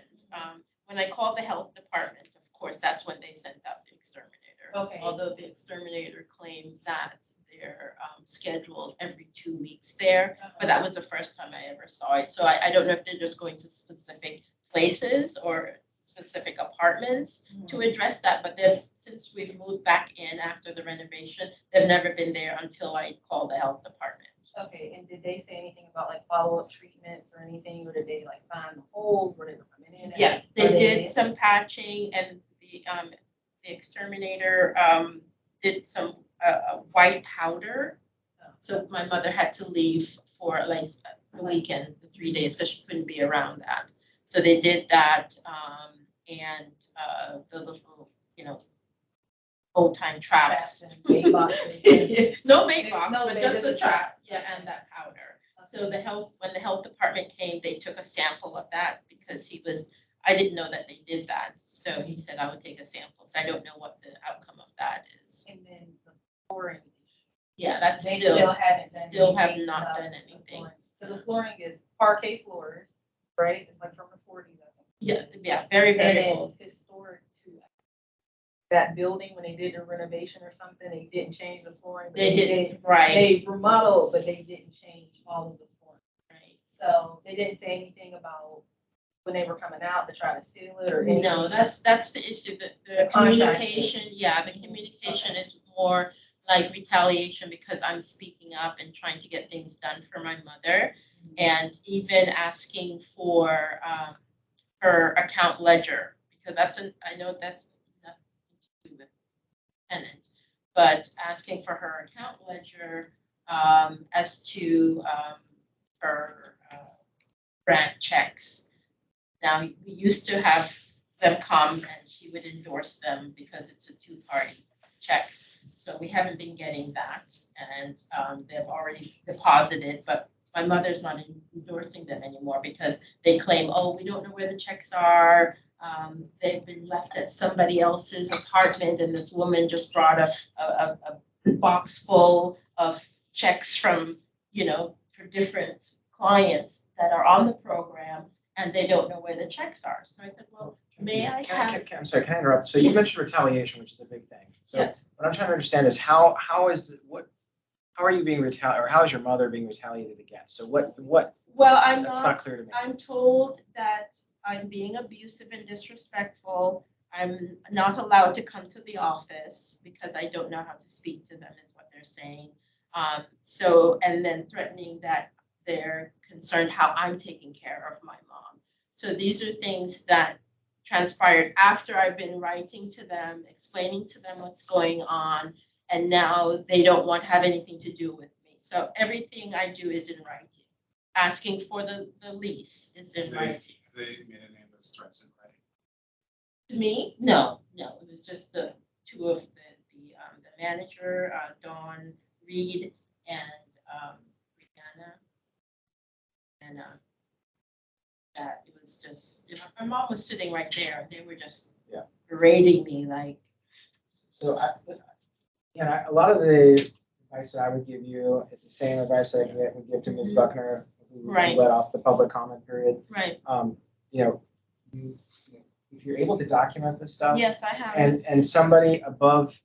[SPEAKER 6] When I called the health department, of course, that's when they sent out the exterminator.
[SPEAKER 14] Okay.
[SPEAKER 6] Although the exterminator claimed that they're scheduled every 2 weeks there, but that was the first time I ever saw it. So I don't know if they're just going to specific places or specific apartments to address that, but then since we've moved back in after the renovation, they've never been there until I called the health department.
[SPEAKER 14] Okay, and did they say anything about like follow-up treatments or anything, or did they like find the holes, were they coming in?
[SPEAKER 6] Yes, they did some patching, and the exterminator did some white powder. So my mother had to leave for like the weekend, the 3 days, because she couldn't be around that. So they did that, and the little, old time traps.
[SPEAKER 14] And bait boxes.
[SPEAKER 6] No bait box,
[SPEAKER 14] No,
[SPEAKER 6] but
[SPEAKER 14] they
[SPEAKER 6] just
[SPEAKER 14] did
[SPEAKER 6] the
[SPEAKER 14] the
[SPEAKER 6] trap,
[SPEAKER 14] traps.
[SPEAKER 6] yeah, and that powder. So when the health department came, they took a sample of that because I didn't know that they did that. So he said I would take a sample. So I don't know what the outcome of that is.
[SPEAKER 14] And then the flooring.
[SPEAKER 6] Yeah, that's
[SPEAKER 14] They
[SPEAKER 6] still
[SPEAKER 14] haven't done
[SPEAKER 6] still have
[SPEAKER 14] anything
[SPEAKER 6] not
[SPEAKER 14] about
[SPEAKER 6] done
[SPEAKER 14] the
[SPEAKER 6] anything.
[SPEAKER 14] flooring. So the flooring is parquet floors, right? It's like from the 40s, I think.
[SPEAKER 6] Yeah, very, very
[SPEAKER 14] And
[SPEAKER 6] old.
[SPEAKER 14] it's historic to that building when they did the renovation or something, they didn't change the flooring. but
[SPEAKER 6] They didn't,
[SPEAKER 14] They
[SPEAKER 6] right,
[SPEAKER 14] remodeled, but they didn't change all of the flooring.
[SPEAKER 6] right.
[SPEAKER 14] So they didn't say anything about when they were coming out to try to seal it or anything.
[SPEAKER 6] No, that's the issue, the
[SPEAKER 14] The contract.
[SPEAKER 6] communication, the communication is more like retaliation because I'm speaking up and trying to get things done for my mother. And even asking for her account ledger, because I know that's nothing to do with Tenant, but asking for her account ledger as to her grant checks. Now, we used to have them come and she would endorse them because it's a two-party checks. So we haven't been getting that, and they've already deposited, but my mother's not endorsing them anymore because they claim, oh, we don't know where the checks are. They've been left at somebody else's apartment, and this woman just brought a box full of checks from, for different clients that are on the program, and they don't know where the checks are. So I said, well, may I have?
[SPEAKER 8] I'm sorry, can I interrupt? So you mentioned retaliation, which is a big thing. So
[SPEAKER 6] Yes.
[SPEAKER 8] what I'm trying to understand is how are you being retaliated, or how is your mother being retaliated against? So what,
[SPEAKER 6] Well, I'm
[SPEAKER 8] that's
[SPEAKER 6] not,
[SPEAKER 8] not clear to me.
[SPEAKER 6] I'm told that I'm being abusive and disrespectful. I'm not allowed to come to the office because I don't know how to speak to them, is what they're saying. And then threatening that they're concerned how I'm taking care of my mom. So these are things that transpired after I've been writing to them, explaining to them what's going on, and now they don't want to have anything to do with me. So everything I do is in writing. Asking for the lease is in writing.
[SPEAKER 2] They made any of those threats in writing?
[SPEAKER 6] To me, no, it was just the two of the manager, Dawn Reed, and Brianna. And that it was just, you know, my mom was sitting right there. They were just
[SPEAKER 8] Yeah.
[SPEAKER 6] berating me like.
[SPEAKER 8] So a lot of the advice that I would give you is the same advice that I would give to Ms. Buckner, who
[SPEAKER 6] Right.
[SPEAKER 8] led off the public comment period.
[SPEAKER 6] Right.
[SPEAKER 8] You know, if you're able to document this stuff.
[SPEAKER 6] Yes, I have.
[SPEAKER 8] And somebody above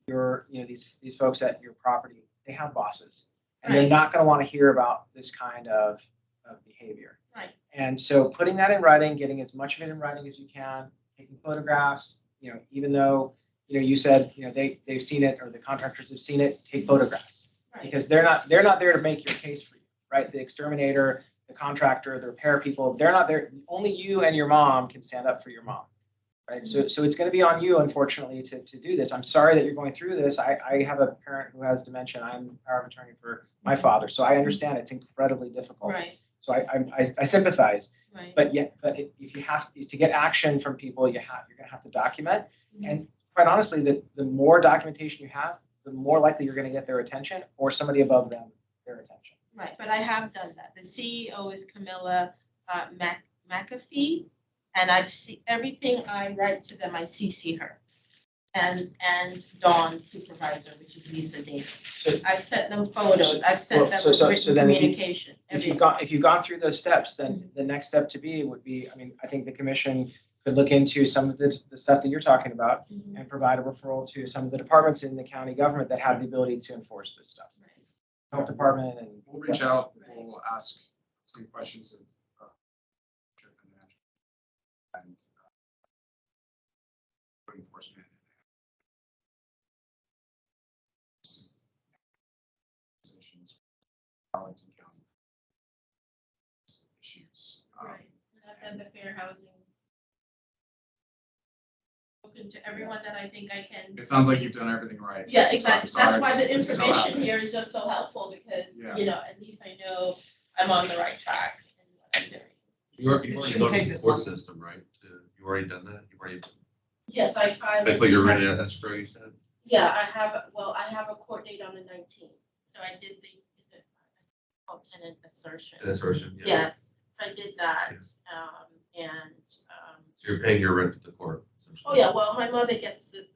[SPEAKER 8] your, these folks at your property, they have bosses. And they're
[SPEAKER 6] Right.
[SPEAKER 8] not gonna wanna hear about this kind of behavior.
[SPEAKER 6] Right.
[SPEAKER 8] And so putting that in writing, getting as much of it in writing as you can, taking photographs, even though, you said, they've seen it or the contractors have seen it, take photographs.
[SPEAKER 6] Right.
[SPEAKER 8] Because they're not there to make your case for you, right? The exterminator, the contractor, the repair people, they're not there. Only you and your mom can stand up for your mom, right? So it's going to be on you, unfortunately, to do this. I'm sorry that you're going through this. I have a parent who has dementia. I'm power of attorney for my father, so I understand it's incredibly difficult.
[SPEAKER 6] Right.
[SPEAKER 8] So I sympathize.
[SPEAKER 6] Right.
[SPEAKER 8] But if you have to get action from people, you're going to have to document. And quite honestly, the more documentation you have, the more likely you're going to get their attention or somebody above them their attention.
[SPEAKER 6] Right, but I have done that. The CEO is Camilla McAfee, and I've seen everything I write to them, I CC her. And Dawn's supervisor, which is Lisa Davis. I've sent them photos, I've sent them written communication.
[SPEAKER 8] If you've gone through those steps, then the next step to be would be, I think the commission could look into some of the stuff that you're talking about and provide a referral to some of the departments in the county government that have the ability to enforce this stuff. Health department and.
[SPEAKER 2] We'll reach out, we'll ask some questions of and enforcement. Positions, Arlington County issues.
[SPEAKER 6] Right, and I've done the fair housing. Spoken to everyone that I think I can.
[SPEAKER 2] It sounds like you've done everything right.
[SPEAKER 6] Yeah,
[SPEAKER 2] So I'm
[SPEAKER 6] exactly.
[SPEAKER 2] sorry
[SPEAKER 6] That's why the
[SPEAKER 2] it's still
[SPEAKER 6] information
[SPEAKER 2] happening.
[SPEAKER 6] here is just so helpful because,
[SPEAKER 2] Yeah.
[SPEAKER 6] at least I know I'm on the right track in what I'm doing.
[SPEAKER 3] You already
[SPEAKER 5] shouldn't
[SPEAKER 3] gone
[SPEAKER 5] take
[SPEAKER 3] to the
[SPEAKER 5] this
[SPEAKER 3] court
[SPEAKER 5] long.
[SPEAKER 3] system, right? You already done that? You already,
[SPEAKER 6] Yes, I filed.
[SPEAKER 3] they put your rent in escrow, you said?
[SPEAKER 6] Yeah, I have a court date on the 19th. So I did the, is it called tenant assertion?
[SPEAKER 3] An assertion, yeah.
[SPEAKER 6] Yes, so I did that.
[SPEAKER 3] So you're paying your rent to the court, essentially.
[SPEAKER 6] Oh, yeah, well, my mother gets the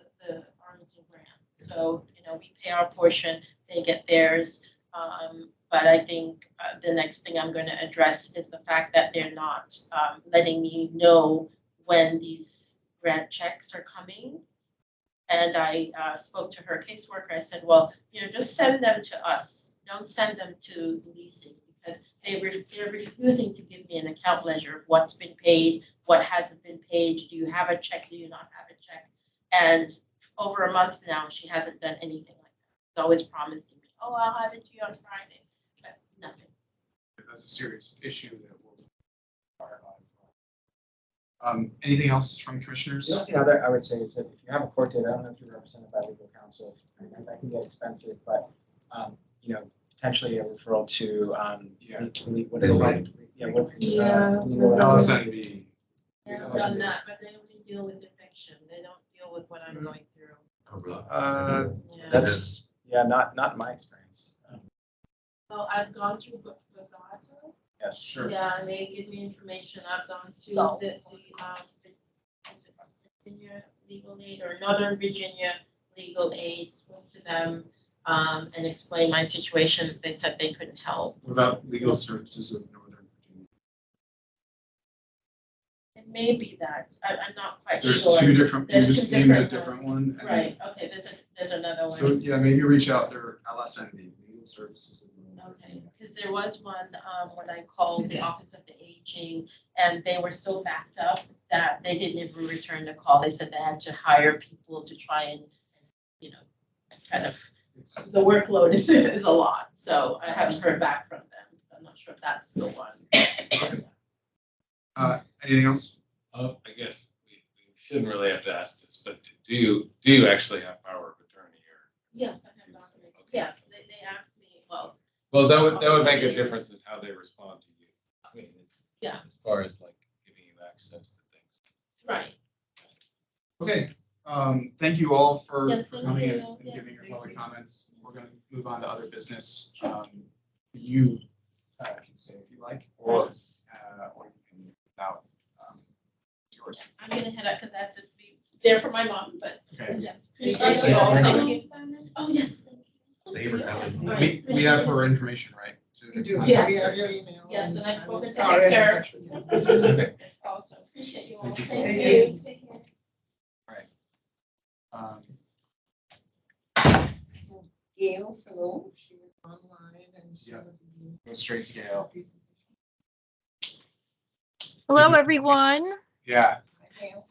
[SPEAKER 6] Arlington grant. So, we pay our portion, they get theirs. But I think the next thing I'm going to address is the fact that they're not letting me know when these grant checks are coming. And I spoke to her caseworker. I said, well, just send them to us. Don't send them to the leasing because they're refusing to give me an account ledger of what's been paid, what hasn't been paid. Do you have a check? Do you not have a check? And over a month now, she hasn't done anything like that. She's always promising me, oh, I'll have it to you on Friday, but nothing.
[SPEAKER 2] That's a serious issue that we'll inquire about. Anything else from commissioners?
[SPEAKER 8] The only thing other I would say is that if you have a court date, I don't know if you're represented by legal counsel, and that can get expensive, but, potentially a referral to, what is it?
[SPEAKER 2] LSNB.
[SPEAKER 6] I've done that, but they only deal with eviction. They don't deal with what I'm going through.
[SPEAKER 3] Oh, really?
[SPEAKER 6] Yeah.
[SPEAKER 8] That's, not in my experience.
[SPEAKER 6] Well, I've gone through Bogota.
[SPEAKER 8] Yes, sure.
[SPEAKER 6] Yeah, and they give me information. I've gone to
[SPEAKER 14] So-
[SPEAKER 6] the Virginia Legal Aid or Northern Virginia Legal Aid, spoke to them and explained my situation. They said they couldn't help.
[SPEAKER 2] What about legal services of Northern Virginia?
[SPEAKER 6] It may be that. I'm not quite
[SPEAKER 2] There's
[SPEAKER 6] sure.
[SPEAKER 2] two different, you
[SPEAKER 6] There's
[SPEAKER 2] just
[SPEAKER 6] two
[SPEAKER 2] named a
[SPEAKER 6] different
[SPEAKER 2] different
[SPEAKER 6] ones.
[SPEAKER 2] one. and-
[SPEAKER 6] Right, okay, there's another one.
[SPEAKER 2] So, yeah, maybe reach out there, LSNB, legal services of Northern
[SPEAKER 6] Okay,
[SPEAKER 2] Virginia.
[SPEAKER 6] because there was one when I called the Office of the Aging, and they were so backed up that they didn't even return the call. They said they had to hire people to try and kind of, the workload is a lot. So I haven't heard back from them, so I'm not sure if that's the one.
[SPEAKER 2] Anything else?
[SPEAKER 9] I guess we shouldn't really have to ask this, but do you actually have power of attorney here?
[SPEAKER 6] Yes, I have documented. Yes, they asked me, well,
[SPEAKER 9] Well, that would make a difference in how they respond to you. I mean, it's,
[SPEAKER 6] Yeah.
[SPEAKER 9] as far as like giving you access to things.
[SPEAKER 6] right.
[SPEAKER 2] Okay, thank you all for
[SPEAKER 6] Yes,
[SPEAKER 2] for
[SPEAKER 6] thank
[SPEAKER 2] coming in
[SPEAKER 6] you.
[SPEAKER 2] and
[SPEAKER 6] Yes,
[SPEAKER 2] giving your
[SPEAKER 6] thank
[SPEAKER 2] public
[SPEAKER 6] you.
[SPEAKER 2] comments. We're gonna move on to other business. You can stay if you like, or you can about yours.
[SPEAKER 6] I'm gonna head out because I have to be there for my mom, but
[SPEAKER 2] Okay.
[SPEAKER 6] yes.
[SPEAKER 12] Thank
[SPEAKER 6] Appreciate
[SPEAKER 12] you.
[SPEAKER 6] you all. Thank you. Oh, yes. Thank you.
[SPEAKER 3] Favorite Ellen.
[SPEAKER 6] All right,
[SPEAKER 2] We have her information, right?
[SPEAKER 11] You do, we
[SPEAKER 6] Yes.
[SPEAKER 11] have your email.
[SPEAKER 6] Yes, and I've spoken to
[SPEAKER 11] Our
[SPEAKER 6] Hector.
[SPEAKER 11] residential, yeah.
[SPEAKER 2] Okay.
[SPEAKER 6] Awesome. Appreciate you all.
[SPEAKER 2] Thank you so
[SPEAKER 6] Thank
[SPEAKER 12] much.
[SPEAKER 6] you. Take care.
[SPEAKER 11] So Gail Philo, she is online and she
[SPEAKER 2] Yeah.
[SPEAKER 11] will be.
[SPEAKER 2] Go straight to Gail.
[SPEAKER 15] Hello, everyone.
[SPEAKER 2] Yeah.
[SPEAKER 11] Gail.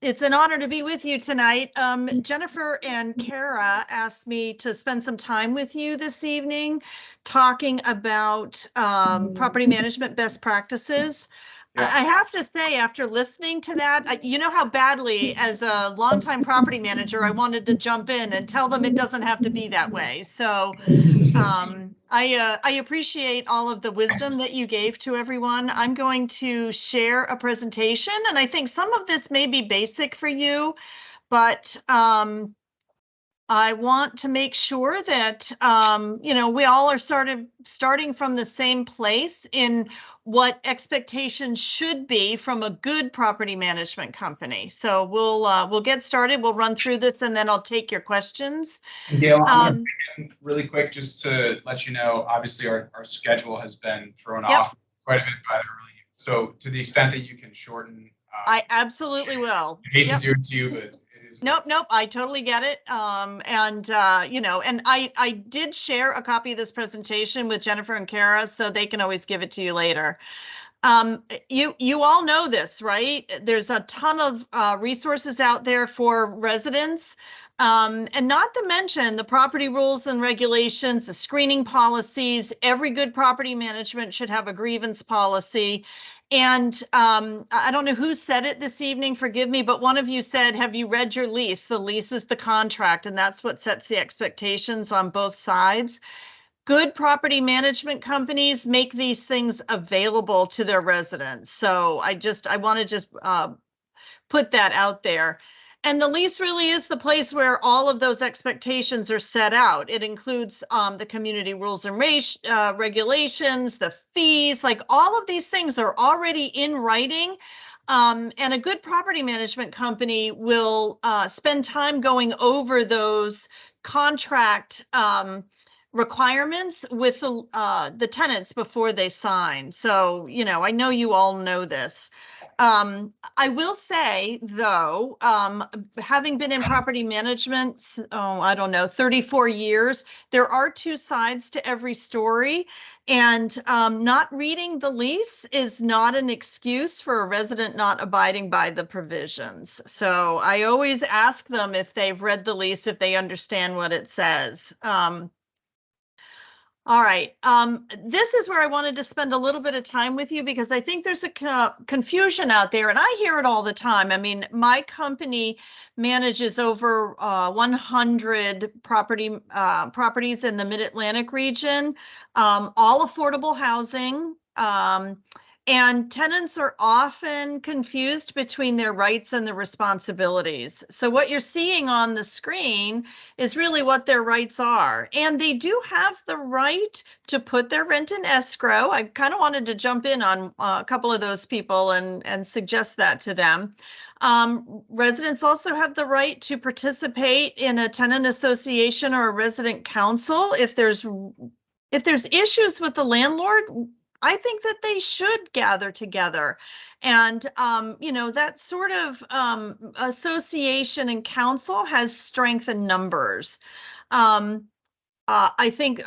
[SPEAKER 15] It's an honor to be with you tonight. Jennifer and Kara asked me to spend some time with you this evening talking about property management best practices.
[SPEAKER 2] Yeah.
[SPEAKER 15] I have to say, after listening to that, you know how badly, as a longtime property manager, I wanted to jump in and tell them it doesn't have to be that way. So I appreciate all of the wisdom that you gave to everyone. I'm going to share a presentation, and I think some of this may be basic for you, but I want to make sure that you know, we all are starting from the same place in what expectations should be from a good property management company. So we'll get started. We'll run through this, and then I'll take your questions.
[SPEAKER 2] And Gail, I'm gonna begin really quick just to let you know, obviously our schedule has been thrown off quite a bit by the early. So to the extent that you can shorten.
[SPEAKER 15] I absolutely will.
[SPEAKER 2] I hate to do it to you, but it is.
[SPEAKER 15] Nope, I totally get it. You know, and I did share a copy of this presentation with Jennifer and Kara, so they can always give it to you later. You all know this, right? There's a ton of resources out there for residents. And not to mention the property rules and regulations, the screening policies. Every good property management should have a grievance policy. And I don't know who said it this evening, forgive me, but one of you said, have you read your lease? The lease is the contract, and that's what sets the expectations on both sides. Good property management companies make these things available to their residents. So I want to just put that out there. And the lease really is the place where all of those expectations are set out. It includes the community rules and regulations, the fees, like all of these things are already in writing. And a good property management company will spend time going over those contract requirements with the tenants before they sign. So, you know, I know you all know this. I will say, though, having been in property management, I don't know, 34 years, there are two sides to every story. And not reading the lease is not an excuse for a resident not abiding by the provisions. So I always ask them if they've read the lease, if they understand what it says. All right. This is where I wanted to spend a little bit of time with you because I think there's a confusion out there, and I hear it all the time. I mean, my company manages over 100 properties in the Mid-Atlantic region, all affordable housing. And tenants are often confused between their rights and their responsibilities. So what you're seeing on the screen is really what their rights are. And they do have the right to put their rent in escrow. I kind of wanted to jump in on a couple of those people and suggest that to them. Residents also have the right to participate in a tenant association or a resident council. If there's issues with the landlord, I think that they should gather together. And, you know, that sort of association and council has strength in numbers. I think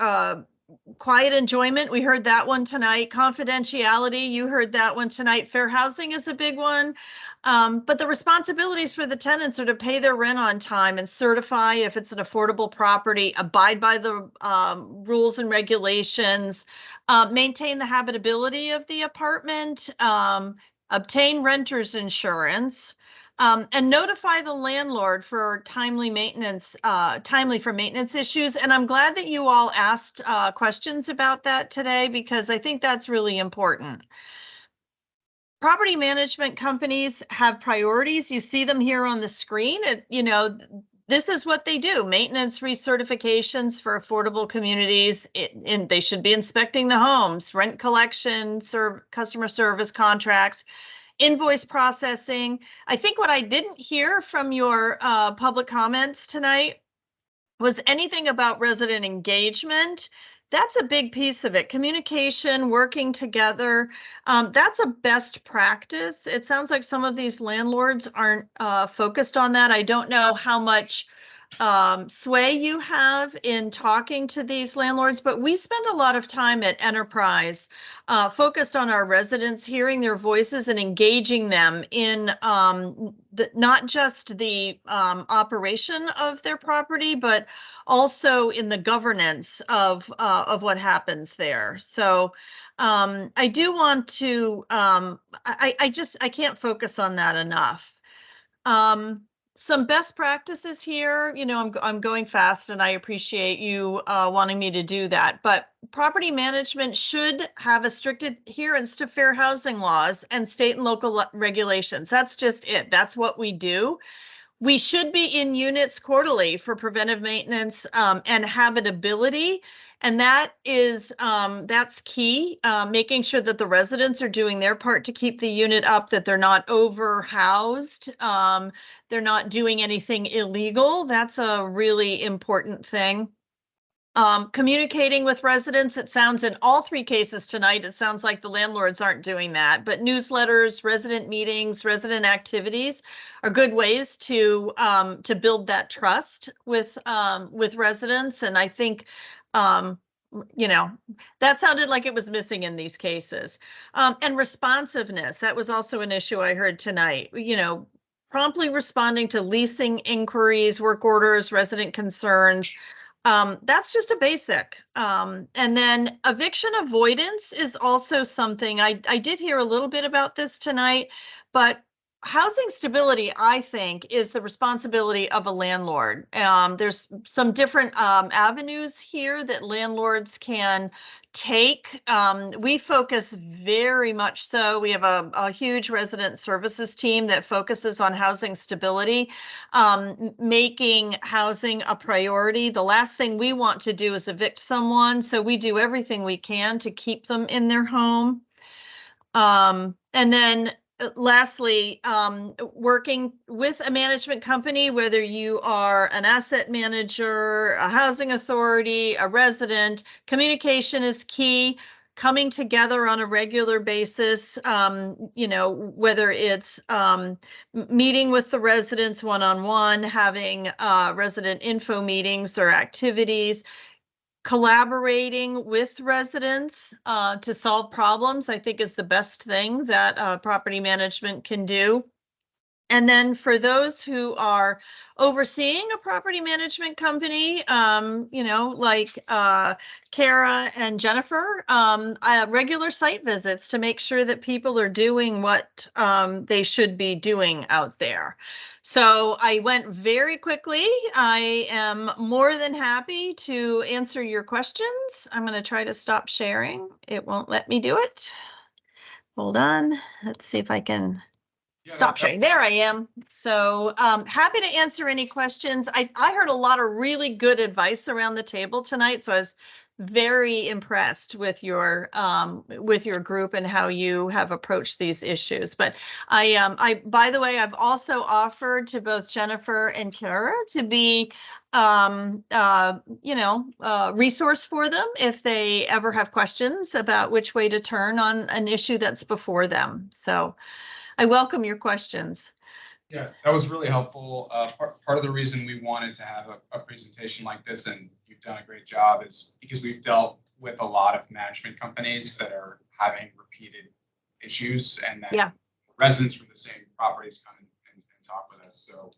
[SPEAKER 15] quiet enjoyment, we heard that one tonight. Confidentiality, you heard that one tonight. Fair housing is a big one. But the responsibilities for the tenants are to pay their rent on time and certify if it's an affordable property, abide by the rules and regulations, maintain the habitability of the apartment, obtain renter's insurance, and notify the landlord for timely for maintenance issues. And I'm glad that you all asked questions about that today because I think that's really important. Property management companies have priorities. You see them here on the screen. You know, this is what they do, maintenance recertifications for affordable communities. And they should be inspecting the homes, rent collection, customer service contracts, invoice processing. I think what I didn't hear from your public comments tonight was anything about resident engagement. That's a big piece of it. Communication, working together. That's a best practice. It sounds like some of these landlords aren't focused on that. I don't know how much sway you have in talking to these landlords, but we spend a lot of time at Enterprise focused on our residents, hearing their voices and engaging them in not just the operation of their property, but also in the governance of what happens there. So I do want to, I can't focus on that enough. Some best practices here, I'm going fast and I appreciate you wanting me to do that, but property management should have a strict adherence to fair housing laws and state and local regulations. That's just it. That's what we do. We should be in units quarterly for preventive maintenance and habitability. And that is, that's key, making sure that the residents are doing their part to keep the unit up, that they're not overhoused, they're not doing anything illegal. That's a really important thing. Communicating with residents, it sounds in all three cases tonight, it sounds like the landlords aren't doing that, but newsletters, resident meetings, resident activities are good ways to build that trust with residents. And I think, that sounded like it was missing in these cases. And responsiveness, that was also an issue I heard tonight. Promptly responding to leasing inquiries, work orders, resident concerns. That's just a basic. And then eviction avoidance is also something I did hear a little bit about this tonight, but housing stability, I think, is the responsibility of a landlord. There's some different avenues here that landlords can take. We focus very much so. We have a huge resident services team that focuses on housing stability, making housing a priority. The last thing we want to do is evict someone, so we do everything we can to keep them in their home. And then lastly, working with a management company, whether you are an asset manager, a housing authority, a resident, communication is key. Coming together on a regular basis, whether it's meeting with the residents one-on-one, having resident info meetings or activities, collaborating with residents to solve problems, I think is the best thing that property management can do. And then for those who are overseeing a property management company, like Kara and Jennifer, regular site visits to make sure that people are doing what they should be doing out there. So I went very quickly. I am more than happy to answer your questions. I'm going to try to stop sharing. It won't let me do it. Hold on. Let's see if I can stop sharing. There I am. So happy to answer any questions. I heard a lot of really good advice around the table tonight. So I was very impressed with your group and how you have approached these issues. But I by the way, I've also offered to both Jennifer and Kara to be resource for them if they ever have questions about which way to turn on an issue that's before them. So I welcome your questions.
[SPEAKER 2] Yeah, that was really helpful. Part of the reason we wanted to have a presentation like this, and you've done a great job, is because we've dealt with a lot of management companies that are having repeated issues, and that residents from the same properties come and talk with us. So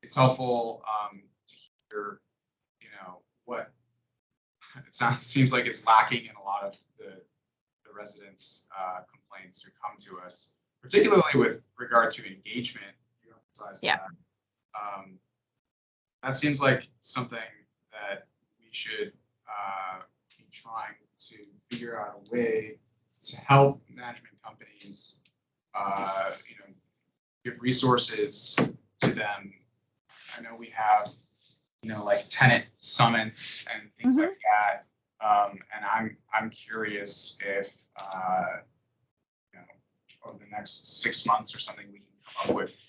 [SPEAKER 2] it's helpful to hear, what it seems like is lacking in a lot of the residents' complaints who come to us, particularly with regard to engagement. That seems like something that we should be trying to figure out a way to help management companies, give resources to them. I know we have like tenant summons and things like that. And I'm curious if, over the next 6 months or something, we can come up with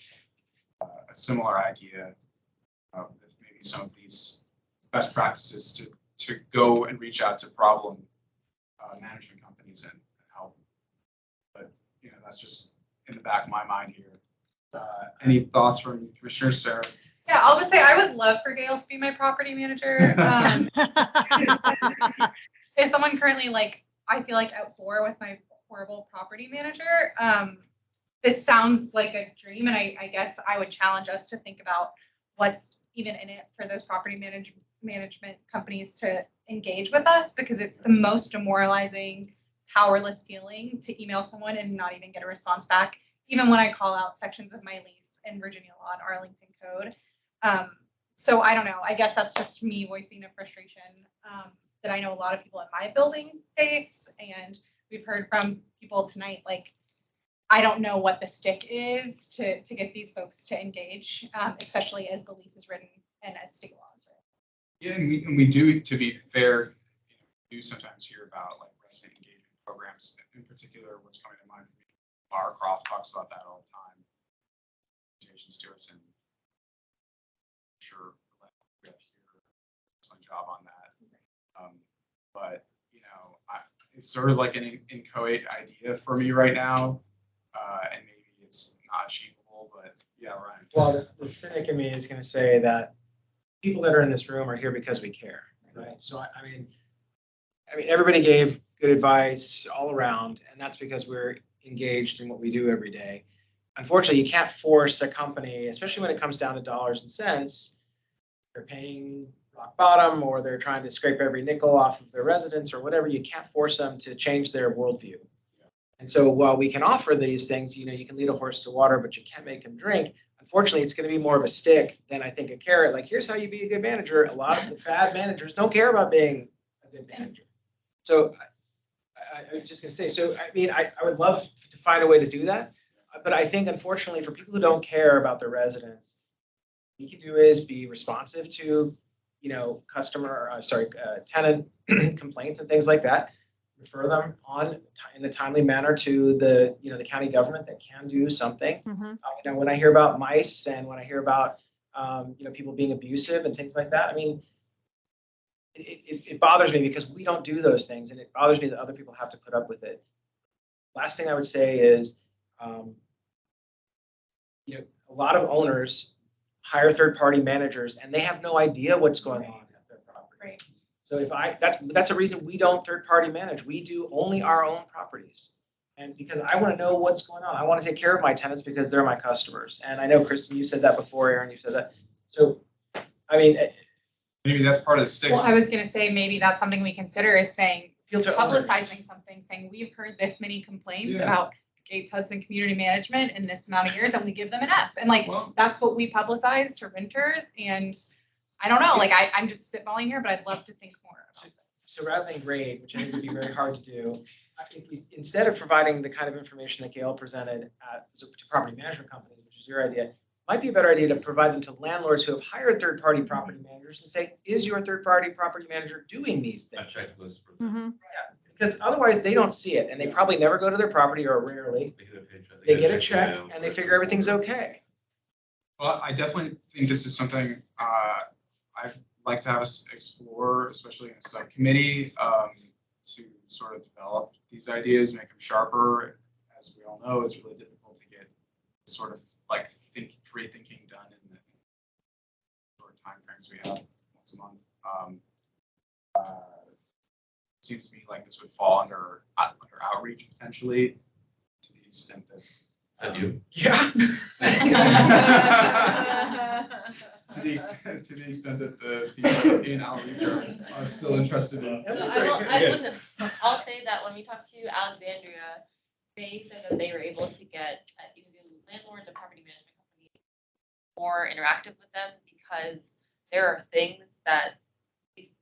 [SPEAKER 2] a similar idea with maybe some of these best practices to go and reach out to problem management companies and help. But, that's just in the back of my mind here. Any thoughts from Commissioner Sarah?
[SPEAKER 7] Yeah, I'll just say I would love for Gail to be my property manager. As someone currently I feel like at war with my horrible property manager, this sounds like a dream, and I guess I would challenge us to think about what's even in it for those property management companies to engage with us, because it's the most demoralizing, powerless feeling to email someone and not even get a response back, even when I call out sections of my lease in Virginia law and Arlington code. So I don't know. I guess that's just me voicing a frustration that I know a lot of people in my building face, and we've heard from people tonight. I don't know what the stick is to get these folks to engage, especially as the lease is written and as state law is written.
[SPEAKER 2] Yeah, and we do, to be fair, we do sometimes hear about resident engagement programs. In particular, what's coming to mind for me, Lara Croft talks about that all the time. Invitations to us, and I'm sure we have here excellent job on that. But it's sort of like an inchoate idea for me right now, and maybe it's not achievable. But yeah, Ryan.
[SPEAKER 8] Well, the cynic in me is going to say that people that are in this room are here because we care, right? So I mean, everybody gave good advice all around, and that's because we're engaged in what we do every day. Unfortunately, you can't force a company, especially when it comes down to dollars and cents. They're paying rock bottom, or they're trying to scrape every nickel off of their residents or whatever. You can't force them to change their worldview. And so while we can offer these things, you can lead a horse to water, but you can't make him drink. Unfortunately, it's going to be more of a stick than I think a carrot. Here's how you be a good manager. A lot of the bad managers don't care about being a good manager. So I was just going to say, so I would love to find a way to do that. But I think, unfortunately, for people who don't care about their residents, what you can do is be responsive to, tenant complaints and things like that. Refer them on in a timely manner to the county government that can do something. When I hear about mice and when I hear about people being abusive and things like that, it bothers me because we don't do those things, and it bothers me that other people have to put up with it. Last thing I would say is, a lot of owners hire third-party managers, and they have no idea what's going on at their property.
[SPEAKER 7] Right.
[SPEAKER 8] So that's a reason we don't third-party manage. We do only our own properties, and because I want to know what's going on. I want to take care of my tenants because they're my customers. And I know, Kristen, you said that before. Aaron, you said that. So,
[SPEAKER 2] maybe that's part of the stick.
[SPEAKER 7] Well, I was going to say maybe that's something we consider is saying,
[SPEAKER 8] owners.
[SPEAKER 7] Publicizing something, saying we've heard this many complaints about Gates Hudson Community Management in this amount of years, and we give them an F. And that's what we publicize to renters. And I don't know, I'm just spitballing here, but I'd love to think more about this.
[SPEAKER 8] So rather than grade, which I think would be very hard to do, if we, instead of providing the kind of information that Gail presented to property management companies, which is your idea, might be a better idea to provide them to landlords who have hired third-party property managers and say, is your third-party property manager doing these things?
[SPEAKER 3] A checklist for them.
[SPEAKER 8] Yeah, because otherwise they don't see it, and they probably never go to their property, or rarely. They get a check and they figure everything's okay.
[SPEAKER 2] Well, I definitely think this is something I'd like to have us explore, especially in a subcommittee, to sort of develop these ideas, make them sharper. As we all know, it's really difficult to get sort of free thinking done in the short time frames we have once a month. It seems to me like this would fall under outreach potentially, to the extent that.
[SPEAKER 3] And you?
[SPEAKER 8] Yeah.
[SPEAKER 2] To the extent that the people in outreach are still interested in.
[SPEAKER 14] I'll say that when we talked to Alexandria, they said that they were able to get either landlords or property management companies more interactive with them, because there are things that these,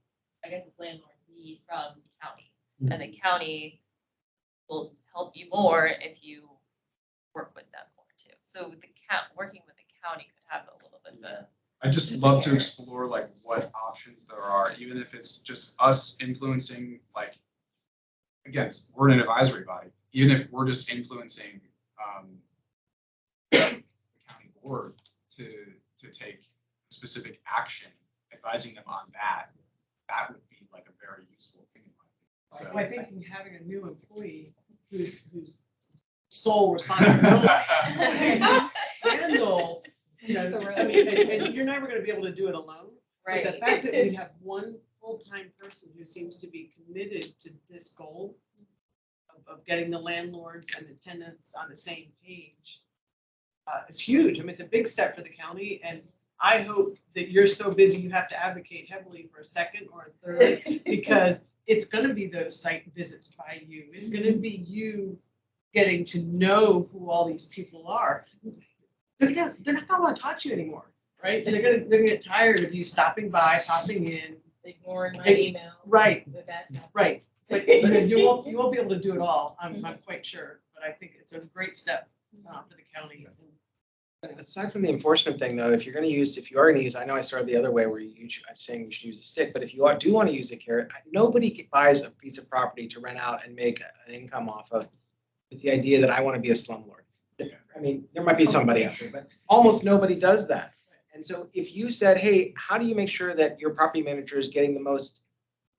[SPEAKER 14] landlords need from the county, and the county will help you more if you work with them more too. So working with the county could have a little bit of a
[SPEAKER 2] I'd just love to explore like what options there are, even if it's just us influencing, like, again, we're an advisory body, even if we're just influencing the county board to take specific action, advising them on that, that would be like a very useful thing.
[SPEAKER 5] So I think having a new employee whose sole responsibility is to handle, I mean, and you're never gonna be able to do it alone. But the fact that we have one full-time person who seems to be committed to this goal of getting the landlords and the tenants on the same page is huge. I mean, it's a big step for the county, and I hope that you're so busy you have to advocate heavily for a second or a third, because it's gonna be those site visits by you. It's gonna be you getting to know who all these people are. They're not gonna want to talk to you anymore, right? They're gonna get tired of you stopping by, popping in.
[SPEAKER 14] Ignoring my email.
[SPEAKER 5] Right,
[SPEAKER 14] The best.
[SPEAKER 5] right. But you won't be able to do it all, I'm quite sure. But I think it's a great step for the county.
[SPEAKER 8] Aside from the enforcement thing, though, if you are going to use, I know I started the other way where I'm saying we should use a stick, but if you do want to use a carrot, nobody buys a piece of property to rent out and make an income off of with the idea that I want to be a slumlord. I mean, there might be somebody out there, but almost nobody does that. And so if you said, hey, how do you make sure that your property manager is getting the most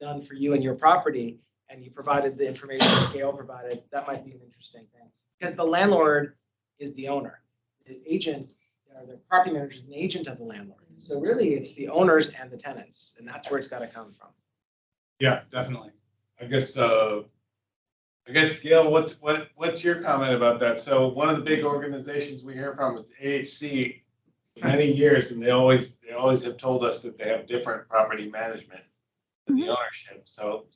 [SPEAKER 8] done for you and your property, and you provided the information Scale provided, that might be an interesting thing. Because the landlord is the owner. The agent, or the property manager is an agent of the landlord. So really, it's the owners and the tenants, and that's where it's got to come from.
[SPEAKER 2] Yeah, definitely.
[SPEAKER 9] I guess, Gail, what's your comment about that? So one of the big organizations we hear from is AHC for many years, and they always have told us that they have different property management than the ownership. So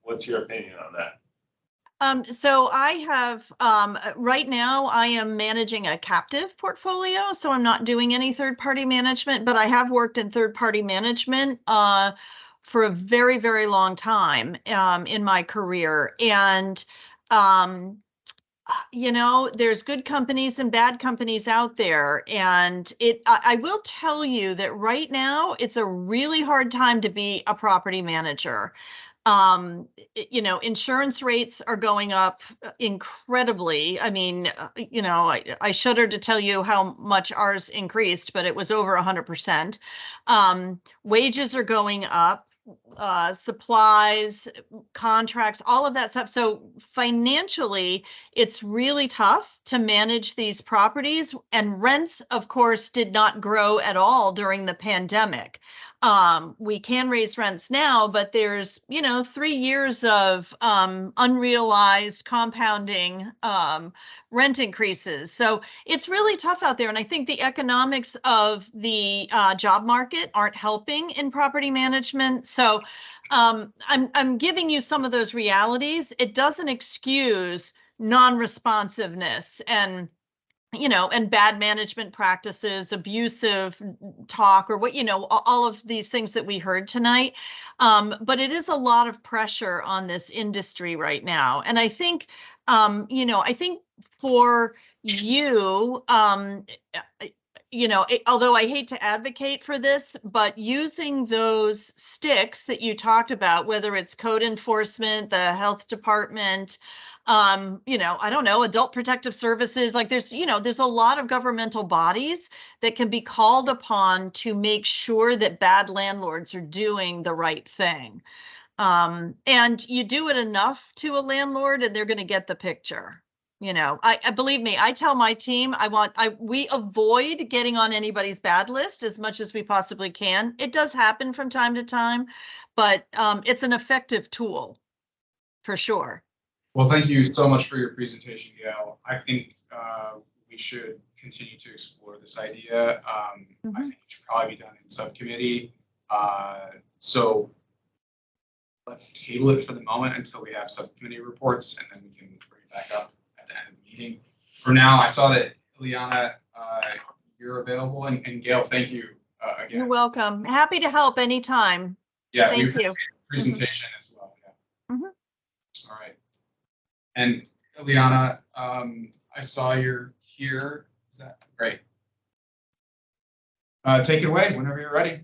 [SPEAKER 9] what's your opinion on that?
[SPEAKER 15] So I have, right now I am managing a captive portfolio, so I'm not doing any third-party management, but I have worked in third-party management for a very, very long time in my career. And, there's good companies and bad companies out there. And I will tell you that right now, it's a really hard time to be a property manager. Insurance rates are going up incredibly. I mean, I shudder to tell you how much ours increased, but it was over 100%. Wages are going up, supplies, contracts, all of that stuff. So financially, it's really tough to manage these properties, and rents, of course, did not grow at all during the pandemic. We can raise rents now, but there's, 3 years of unrealized compounding rent increases. So it's really tough out there. And I think the economics of the job market aren't helping in property management. So I'm giving you some of those realities. It doesn't excuse non-responsiveness and bad management practices, abusive talk, or all of these things that we heard tonight. But it is a lot of pressure on this industry right now. And I think, I think for you, although I hate to advocate for this, but using those sticks that you talked about, whether it's code enforcement, the health department, I don't know, adult protective services, like there's a lot of governmental bodies that can be called upon to make sure that bad landlords are doing the right thing. And you do it enough to a landlord and they're going to get the picture. I believe me, I tell my team, we avoid getting on anybody's bad list as much as we possibly can. It does happen from time to time, but it's an effective tool for sure.
[SPEAKER 2] Well, thank you so much for your presentation, Gail. I think we should continue to explore this idea. I think it should probably be done in subcommittee. So let's table it for the moment until we have subcommittee reports, and then we can bring it back up at the end of the meeting. For now, I saw that Ileana, you're available, and Gail, thank you again.
[SPEAKER 15] You're welcome. Happy to help anytime.
[SPEAKER 2] Yeah,
[SPEAKER 15] Thank
[SPEAKER 2] we
[SPEAKER 15] you.
[SPEAKER 2] appreciate the presentation as well. Yeah. All right. And Ileana, I saw you're here. Is that great? Take it away whenever you're ready.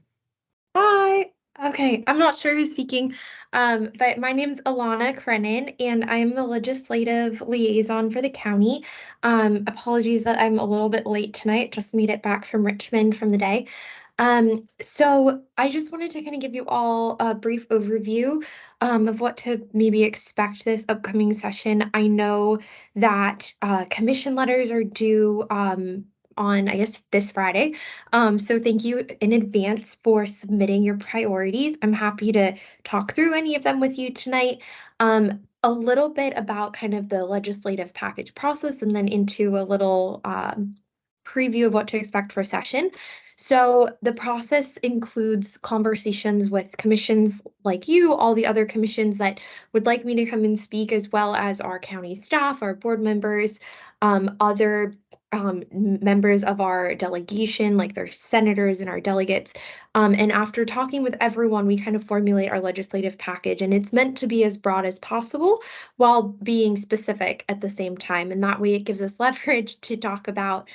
[SPEAKER 16] Hi. Okay, I'm not sure who's speaking, but my name's Alana Krenin, and I'm the legislative liaison for the county. Apologies that I'm a little bit late tonight, just made it back from Richmond from the day. So I just wanted to kind of give you all a brief overview of what to maybe expect this upcoming session. I know that commission letters are due on, I guess, this Friday. So thank you in advance for submitting your priorities. I'm happy to talk through any of them with you tonight. A little bit about kind of the legislative package process and then into a little preview of what to expect for session. So the process includes conversations with commissions like you, all the other commissions that would like me to come and speak, as well as our county staff, our board members, other members of our delegation, like their senators and our delegates. And after talking with everyone, we kind of formulate our legislative package, and it's meant to be as broad as possible while being specific at the same time. And that way it gives us leverage to talk about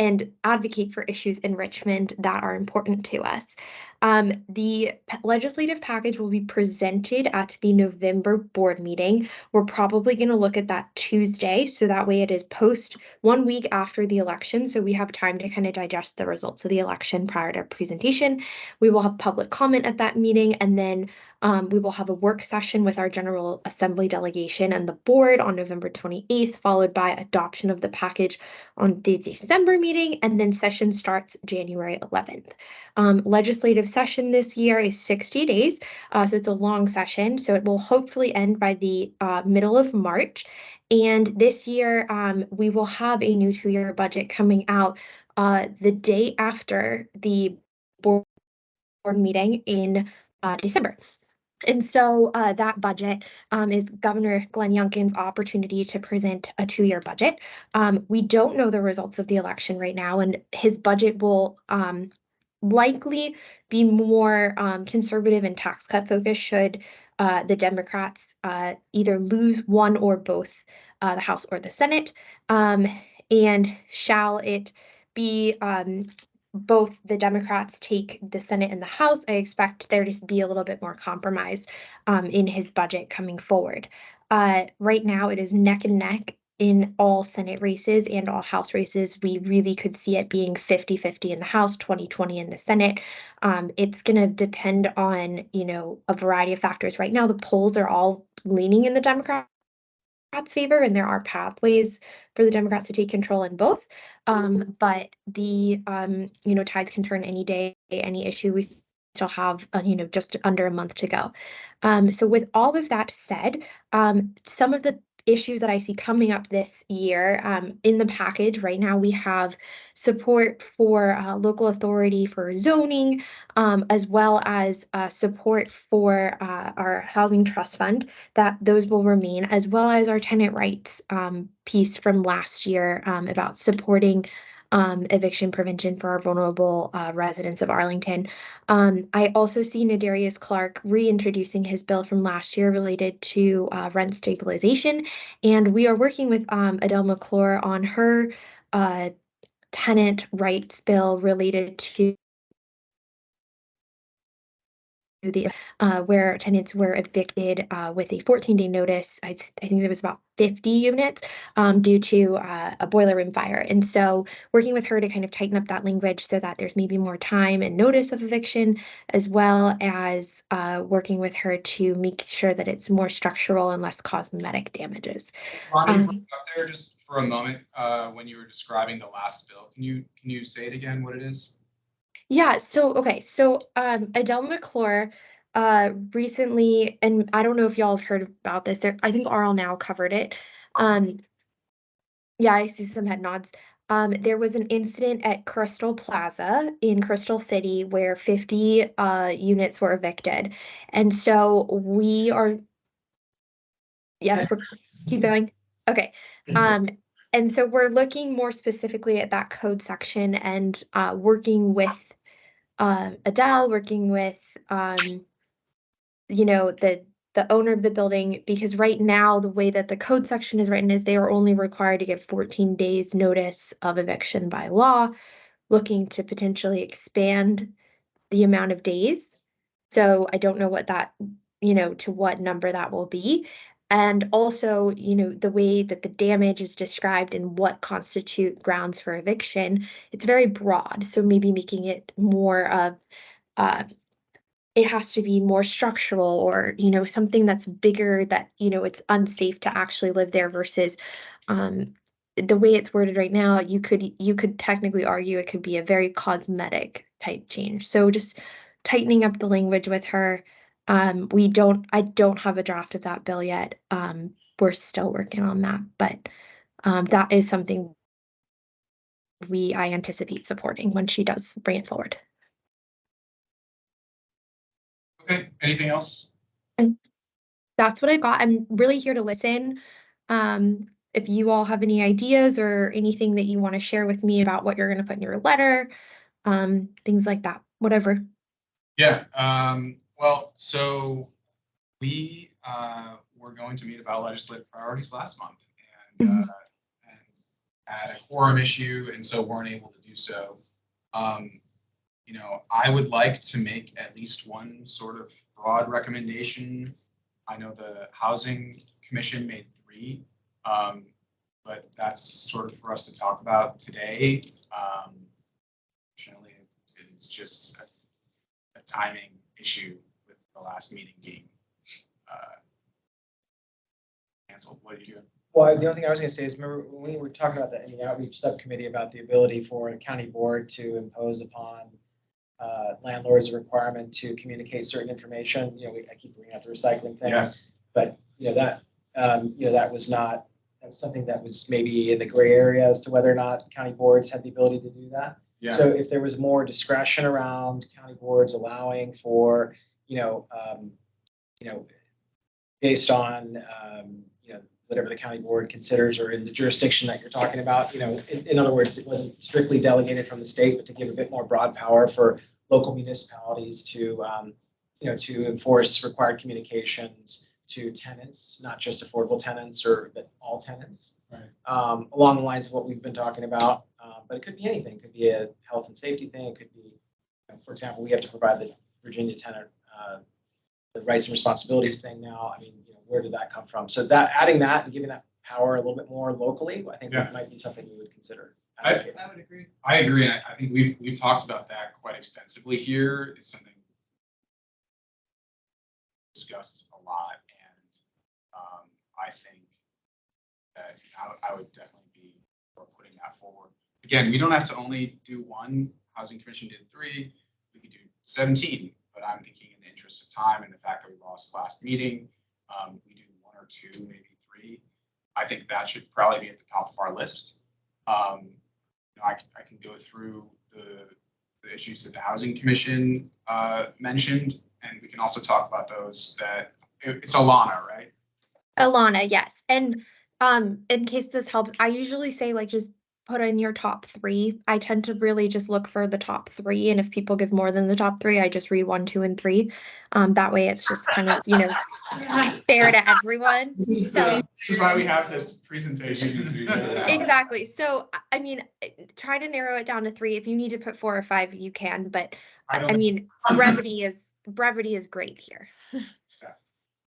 [SPEAKER 16] and advocate for issues in Richmond that are important to us. The legislative package will be presented at the November board meeting. We're probably going to look at that Tuesday, so that way it is post 1 week after the election, so we have time to kind of digest the results of the election prior to presentation. We will have public comment at that meeting, and then we will have a work session with our General Assembly delegation and the board on November 28th, followed by adoption of the package on the December meeting, and then session starts January 11th. Legislative session this year is 60 days, so it's a long session, so it will hopefully end by the middle of March. And this year, we will have a new 2-year budget coming out the day after the board meeting in December. And so that budget is Governor Glenn Youngkin's opportunity to present a 2-year budget. We don't know the results of the election right now, and his budget will likely be more conservative and tax cut focused should the Democrats either lose one or both the House or the Senate. And shall it be both the Democrats take the Senate and the House, I expect there to be a little bit more compromise in his budget coming forward. Right now, it is neck and neck in all Senate races and all House races. We really could see it being 50-50 in the House, 20-20 in the Senate. It's going to depend on, a variety of factors. Right now, the polls are all leaning in the Democrats' favor, and there are pathways for the Democrats to take control in both. But the, tides can turn any day, any issue. We still have, just under a month to go. So with all of that said, some of the issues that I see coming up this year in the package right now, we have support for local authority for zoning, as well as support for our housing trust fund, that those will remain, as well as our tenant rights piece from last year about supporting eviction prevention for our vulnerable residents of Arlington. I also see Nadarius Clark reintroducing his bill from last year related to rent stabilization, and we are working with Adele McClure on her tenant rights bill related to the where tenants were evicted with a 14-day notice. I think there was about 50 units due to a boiler room fire. And so working with her to kind of tighten up that language so that there's maybe more time and notice of eviction, as well as working with her to make sure that it's more structural and less cosmetic damages.
[SPEAKER 2] Ronnie, you broke up there just for a moment when you were describing the last bill. Can you say it again, what it is?
[SPEAKER 16] Yeah, so Adele McClure recently, and I don't know if y'all have heard about this, I think Arl now covered it. Yeah, I see some head nods. There was an incident at Crystal Plaza in Crystal City where 50 units were evicted. And so we are, yes, keep going. Okay. And so we're looking more specifically at that code section and working with Adele, working with the owner of the building, because right now the way that the code section is written is they are only required to give 14 days notice of eviction by law. looking to potentially expand the amount of days. So I don't know what that, to what number that will be. And also, the way that the damage is described and what constitute grounds for eviction, it's very broad. So maybe making it more of, it has to be more structural or, something that's bigger that, it's unsafe to actually live there versus, the way it's worded right now, you could technically argue it could be a very cosmetic type change. So just tightening up the language with her. I don't have a draft of that bill yet. We're still working on that, but that is something I anticipate supporting when she does bring it forward.
[SPEAKER 2] Okay, anything else?
[SPEAKER 16] And that's what I've got. I'm really here to listen. If you all have any ideas or anything that you want to share with me about what you're going to put in your letter, things like that, whatever.
[SPEAKER 2] Yeah, well, so we were going to meet about legislative priorities last month and had a quorum issue, and so weren't able to do so. I would like to make at least one sort of broad recommendation. I know the Housing Commission made 3, but that's sort of for us to talk about today. Unfortunately, it's just a timing issue with the last meeting being canceled. What are you doing?
[SPEAKER 8] Well, the only thing I was going to say is, remember when we were talking about that in the outreach subcommittee about the ability for a county board to impose upon landlords a requirement to communicate certain information. I keep bringing up the recycling thing.
[SPEAKER 2] Yes.
[SPEAKER 8] But that was something that was maybe in the gray area as to whether or not county boards had the ability to do that.
[SPEAKER 2] Yeah.
[SPEAKER 8] So if there was more discretion around county boards allowing for, based on, whatever the county board considers or in the jurisdiction that you're talking about, in other words, it wasn't strictly delegated from the state, but to give a bit more broad power for local municipalities to, to enforce required communications to tenants, not just affordable tenants but all tenants.
[SPEAKER 2] Right.
[SPEAKER 8] Along the lines of what we've been talking about, but it could be anything. It could be a health and safety thing. It could be, for example, we have to provide the Virginia tenant the rights and responsibilities thing now. I mean, where did that come from? So that adding that and giving that power a little bit more locally, I think that might be something we would consider.
[SPEAKER 5] I would agree.
[SPEAKER 2] I agree, and I think we've talked about that quite extensively here. It's something discussed a lot, and I think that I would definitely be for putting that forward. Again, we don't have to only do one. Housing Commission did 3. We could do 17, but I'm thinking in the interest of time and the fact that we lost last meeting, we do 1 or 2, maybe 3. I think that should probably be at the top of our list. I can go through the issues that the Housing Commission mentioned, and we can also talk about those that it's Alana, right?
[SPEAKER 16] Alana, yes. And in case this helps, I usually say just put in your top 3. I tend to really just look for the top 3, and if people give more than the top 3, I just read 1, 2, and 3. That way it's just kind of, fair to everyone. So
[SPEAKER 2] this is why we have this presentation.
[SPEAKER 16] Exactly. So I mean, try to narrow it down to 3. If you need to put 4 or 5, you can, but I mean, brevity is great here.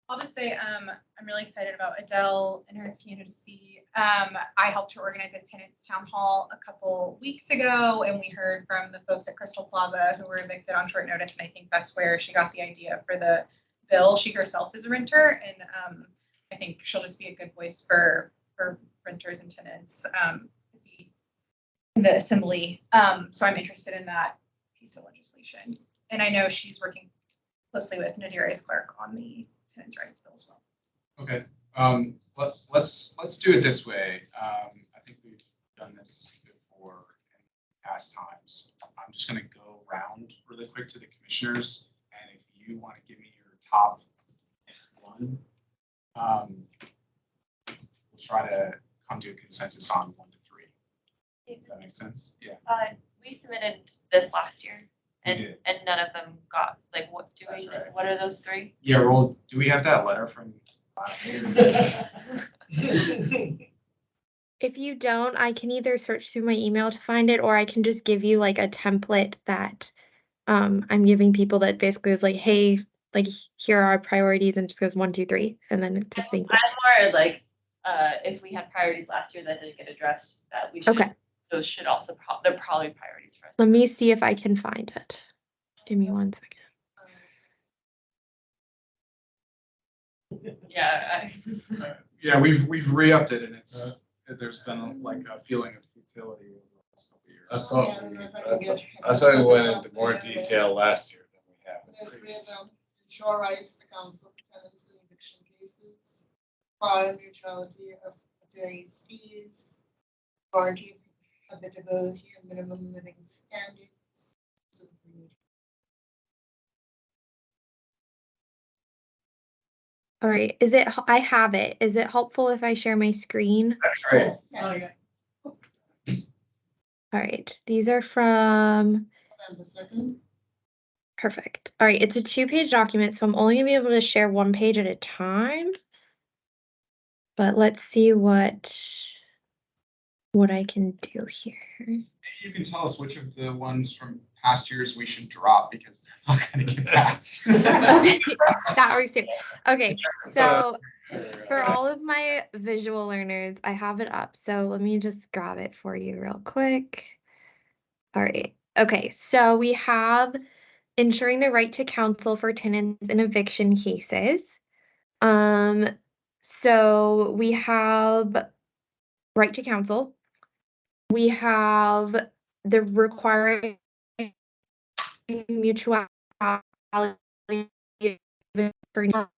[SPEAKER 7] I'll just say, I'm really excited about Adele and her candidacy. I helped her organize a tenants town hall a couple weeks ago, and we heard from the folks at Crystal Plaza who were evicted on short notice, and I think that's where she got the idea for the bill. She herself is a renter, and I think she'll just be a good voice for renters and tenants in the assembly. So I'm interested in that piece of legislation, and I know she's working closely with Nadira's clerk on the tenants' rights bill as well.
[SPEAKER 2] Okay. Let's do it this way. I think we've done this before in past times. I'm just going to go around really quick to the commissioners, and if you want to give me your top 1, we'll try to come to a consensus on 1 to 3. Does that make sense? Yeah.
[SPEAKER 14] We submitted this last year. And none of them got, what do we,
[SPEAKER 2] right.
[SPEAKER 14] What are those 3?
[SPEAKER 2] Yeah, well, do we have that letter from last year?
[SPEAKER 16] If you don't, I can either search through my email to find it, or I can just give you like a template that I'm giving people that basically is like, hey, like here are our priorities, and just goes 1, 2, 3, and then it's a sync.
[SPEAKER 14] I'm more like, if we had priorities last year that didn't get addressed, that we should,
[SPEAKER 16] Okay.
[SPEAKER 14] those should also, they're probably priorities for us.
[SPEAKER 16] Let me see if I can find it. Give me 1 second.
[SPEAKER 14] Yeah.
[SPEAKER 2] Yeah, we've re-upped it and it's, there's been like a feeling of futility over the last couple of years.
[SPEAKER 9] I thought we went into more detail last year than we have.
[SPEAKER 11] Ensure rights to counsel for tenants in eviction cases, prior neutrality of attorney's fees, guarantee habitability and minimum living standards.
[SPEAKER 16] All right, I have it. Is it helpful if I share my screen?
[SPEAKER 2] That's great.
[SPEAKER 11] Yes.
[SPEAKER 16] All right, these are from,
[SPEAKER 11] November 2nd.
[SPEAKER 16] perfect. All right, it's a 2-page document, so I'm only gonna be able to share 1 page at a time. But let's see what I can do here.
[SPEAKER 2] Maybe you can tell us which of the ones from past years we should drop because they're not going to get passed.
[SPEAKER 16] Okay, that works too. Okay, so for all of my visual learners, I have it up. So let me just grab it for you real quick. All right. Okay, so we have ensuring the right to counsel for tenants in eviction cases. So we have right to counsel. We have the requiring mutuality for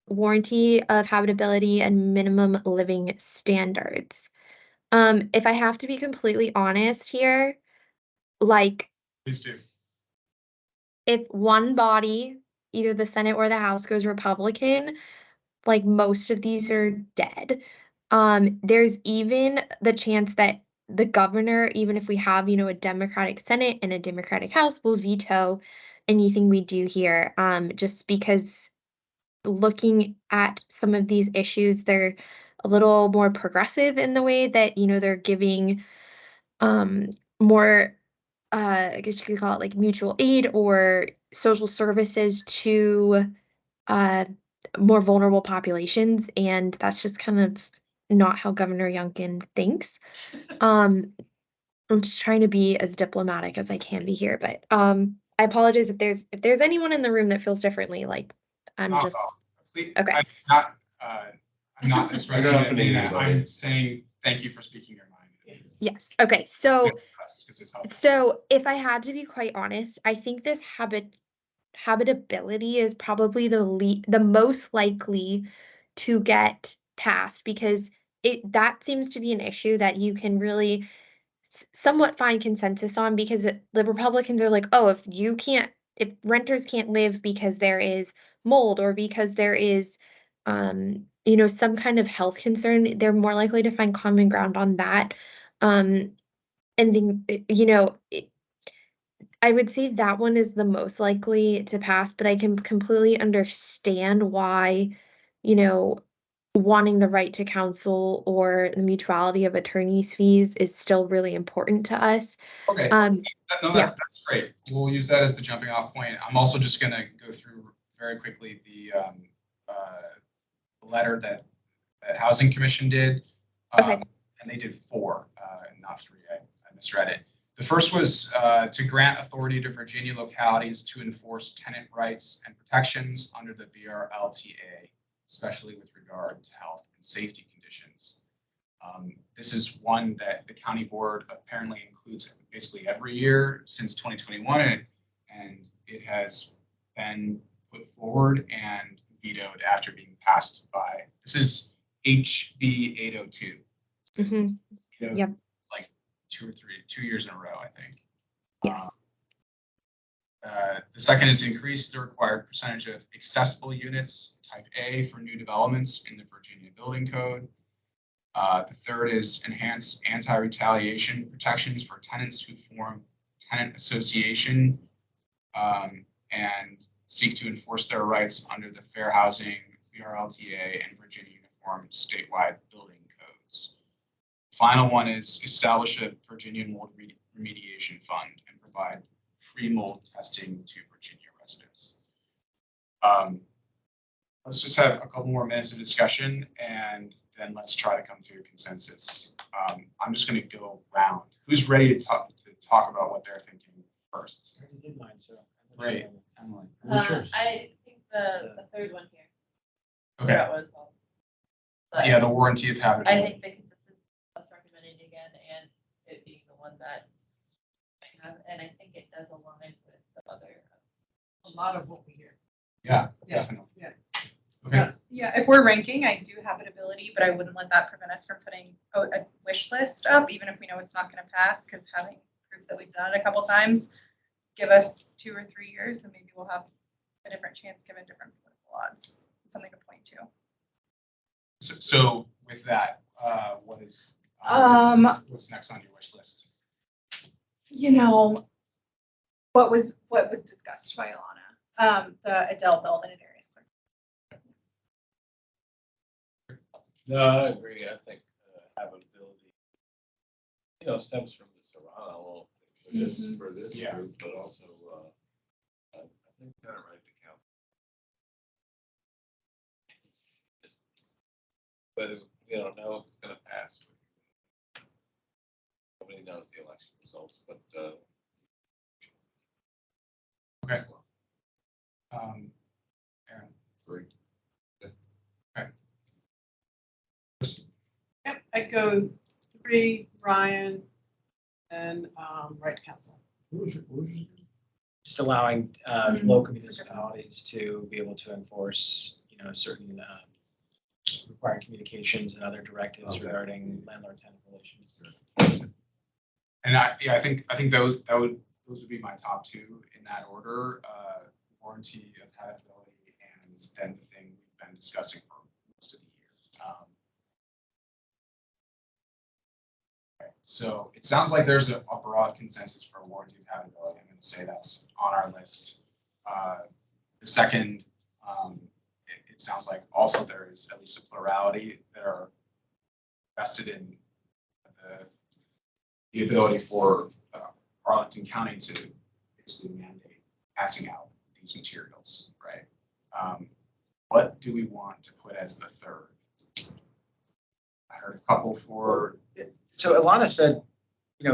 [SPEAKER 16] warranty of habitability and minimum living standards. If I have to be completely honest here, like
[SPEAKER 2] Please do.
[SPEAKER 16] if one body, either the Senate or the House, goes Republican, like most of these are dead. There's even the chance that the governor, even if we have, a Democratic Senate and a Democratic House, will veto anything we do here. Just because looking at some of these issues, they're a little more progressive in the way that, they're giving more, I guess you could call it like mutual aid or social services to more vulnerable populations. And that's just kind of not how Governor Youngkin thinks. I'm just trying to be as diplomatic as I can be here, but I apologize if there's anyone in the room that feels differently. Like I'm just
[SPEAKER 2] Please,
[SPEAKER 16] okay.
[SPEAKER 2] I'm not expressing
[SPEAKER 3] You're not
[SPEAKER 2] anything that
[SPEAKER 3] anybody.
[SPEAKER 2] I'm saying thank you for speaking your mind.
[SPEAKER 16] Yes. Okay. So
[SPEAKER 2] Because it's helpful.
[SPEAKER 16] so if I had to be quite honest, I think this habitability is probably the most likely to get passed because that seems to be an issue that you can really somewhat find consensus on because the Republicans are like, oh, if renters can't live because there is mold or because there is, some kind of health concern, they're more likely to find common ground on that. And then, I would say that one is the most likely to pass, but I can completely understand why, wanting the right to counsel or the mutuality of attorney's fees is still really important to us.
[SPEAKER 2] Okay. That's great. We'll use that as the jumping off point. I'm also just going to go through very quickly the letter that Housing Commission did.
[SPEAKER 16] Okay.
[SPEAKER 2] And they did 4, not 3. I misread it. The first was to grant authority to Virginia localities to enforce tenant rights and protections under the VRLTA, especially with regard to health and safety conditions. This is one that the county board apparently includes basically every year since 2021, and it has been put forward and vetoed after being passed by. This is HB 802.
[SPEAKER 16] Mm-hmm. Yep.
[SPEAKER 2] Like 2 years in a row, I think.
[SPEAKER 16] Yes.
[SPEAKER 2] The second is increase the required percentage of accessible units, type A, for new developments in the Virginia Building Code. The third is enhance anti-retaliation protections for tenants who form tenant association and seek to enforce their rights under the Fair Housing, VRLTA, and Virginia Uniform Statewide Building Codes. final one is establish a Virginia mold remediation fund and provide free mold testing to Virginia residents. Let's just have a couple more minutes of discussion and then let's try to come to a consensus. I'm just going to go round. Who's ready to talk about what they're thinking first?
[SPEAKER 8] I already did mine, so.
[SPEAKER 2] Great, Emily.
[SPEAKER 14] I think the third one here.
[SPEAKER 2] Okay.
[SPEAKER 14] That was called. But
[SPEAKER 2] Yeah, the warranty of
[SPEAKER 14] I
[SPEAKER 2] habitability.
[SPEAKER 14] think the consistency was recommended again, and it being the one that I have, and I think it does align with some other.
[SPEAKER 5] A lot of what we hear.
[SPEAKER 2] Yeah,
[SPEAKER 5] Yeah.
[SPEAKER 2] definitely.
[SPEAKER 5] Yeah.
[SPEAKER 2] Okay.
[SPEAKER 7] Yeah, if we're ranking, I do habitability, but I wouldn't let that prevent us from putting a wish list up, even if we know it's not gonna pass, because having proof that we've done it a couple times, give us 2 or 3 years, and maybe we'll have a different chance given different political odds, something to point to.
[SPEAKER 2] So with that, what is what's next on your wish list?
[SPEAKER 7] You know, what was discussed by Alana, the Adele building in areas.
[SPEAKER 9] No, I agree. I think habitability, stems from the Serrano for this
[SPEAKER 2] Yeah.
[SPEAKER 9] group, but also, I think kind of right to council. But we don't know if it's going to pass. Nobody knows the election results, but
[SPEAKER 2] Okay. Aaron.
[SPEAKER 9] Agree.
[SPEAKER 2] Okay.
[SPEAKER 5] Yep, I'd go 3, Ryan, and right to council.
[SPEAKER 8] Just allowing local municipalities to be able to enforce, certain requiring communications and other directives regarding landlord-tenant relations.
[SPEAKER 2] And I think those would be my top 2 in that order. Warranty of habitability and then the thing we've been discussing for most of the year. Okay, so it sounds like there's a broad consensus for warranty of habitability. I'm going to say that's on our list. The second, it sounds like also there is at least a plurality that are vested in the ability for Arlington County to basically mandate passing out these materials, right? What do we want to put as the third? I heard a couple for.
[SPEAKER 8] So Alana said,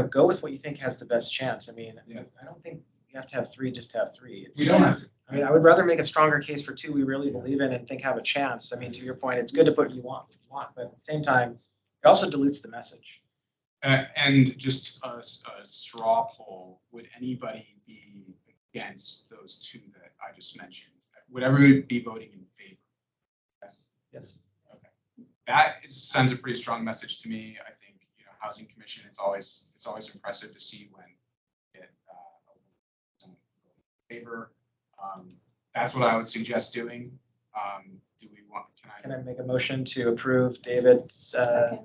[SPEAKER 8] go with what you think has the best chance. I mean,
[SPEAKER 2] Yeah.
[SPEAKER 8] I don't think you have to have 3 just to have 3.
[SPEAKER 2] We don't have to.
[SPEAKER 8] I mean, I would rather make a stronger case for 2 we really believe in and think have a chance. I mean, to your point, it's good to put what you want, but at the same time, it also dilutes the message.
[SPEAKER 2] And just a straw poll, would anybody be against those 2 that I just mentioned? Would everybody be voting in favor? Yes.
[SPEAKER 8] Yes.
[SPEAKER 2] Okay. That sends a pretty strong message to me. I think, Housing Commission, it's always impressive to see when it in favor. That's what I would suggest doing. Do we want?
[SPEAKER 8] Can I make a motion to approve David's? I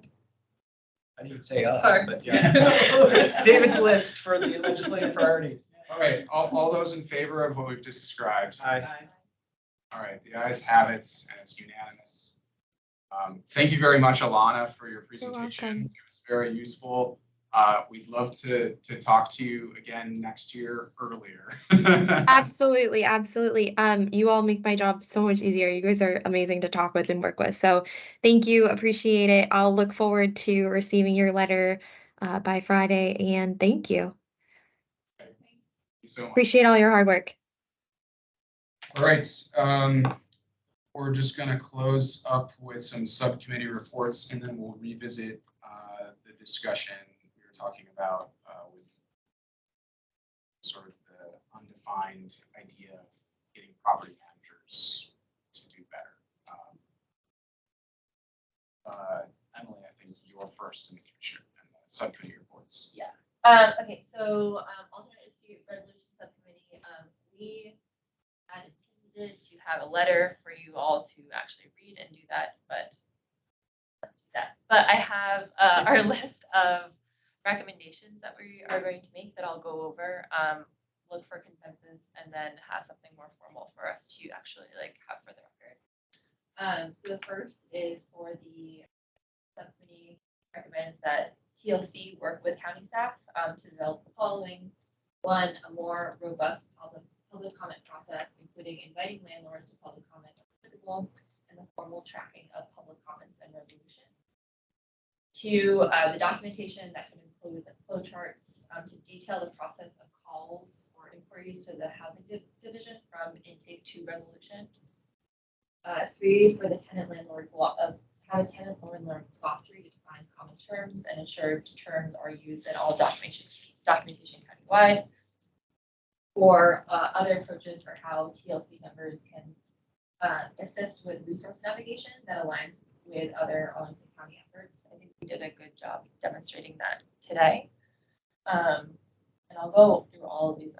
[SPEAKER 8] didn't say
[SPEAKER 7] Sorry.
[SPEAKER 8] but yeah. David's list for the legislative priorities.
[SPEAKER 2] All right, all those in favor of what we've just described?
[SPEAKER 8] Aye.
[SPEAKER 2] All right, the ayes have it, and it's unanimous. Thank you very much, Alana, for your presentation.
[SPEAKER 16] welcome.
[SPEAKER 2] It was very useful. We'd love to talk to you again next year earlier.
[SPEAKER 16] Absolutely, absolutely. You all make my job so much easier. You guys are amazing to talk with and work with. So thank you, appreciate it. I'll look forward to receiving your letter by Friday, and thank you.
[SPEAKER 2] Thank you so much.
[SPEAKER 16] Appreciate all your hard work.
[SPEAKER 2] All right, we're just going to close up with some subcommittee reports, and then we'll revisit the discussion we were talking about with sort of the undefined idea of getting property managers to do better. Emily, I think you're first in the commission and the subcommittee reports.
[SPEAKER 14] Yeah. Okay, so alternate dispute resolution subcommittee, we had intended to have a letter for you all to actually read and do that, but I have our list of recommendations that we are going to make that I'll go over, look for consensus, and then have something more formal for us to actually have for the record. So the first is for the subcommittee recommends that TLC work with county staff to develop the following. One, a more robust public comment process, including inviting landlords to public comment if applicable, and the formal tracking of public comments and resolution. Two, the documentation that can include the flow charts to detail the process of calls or inquiries to the housing division from intake to resolution. Three, for the tenant landlord have a tenant landlord glossary to define common terms and ensure terms are used in all documentation countywide. Or other approaches for how TLC members can assist with resource navigation that aligns with other Arlington County efforts. I think we did a good job demonstrating that today. And I'll go through all of these.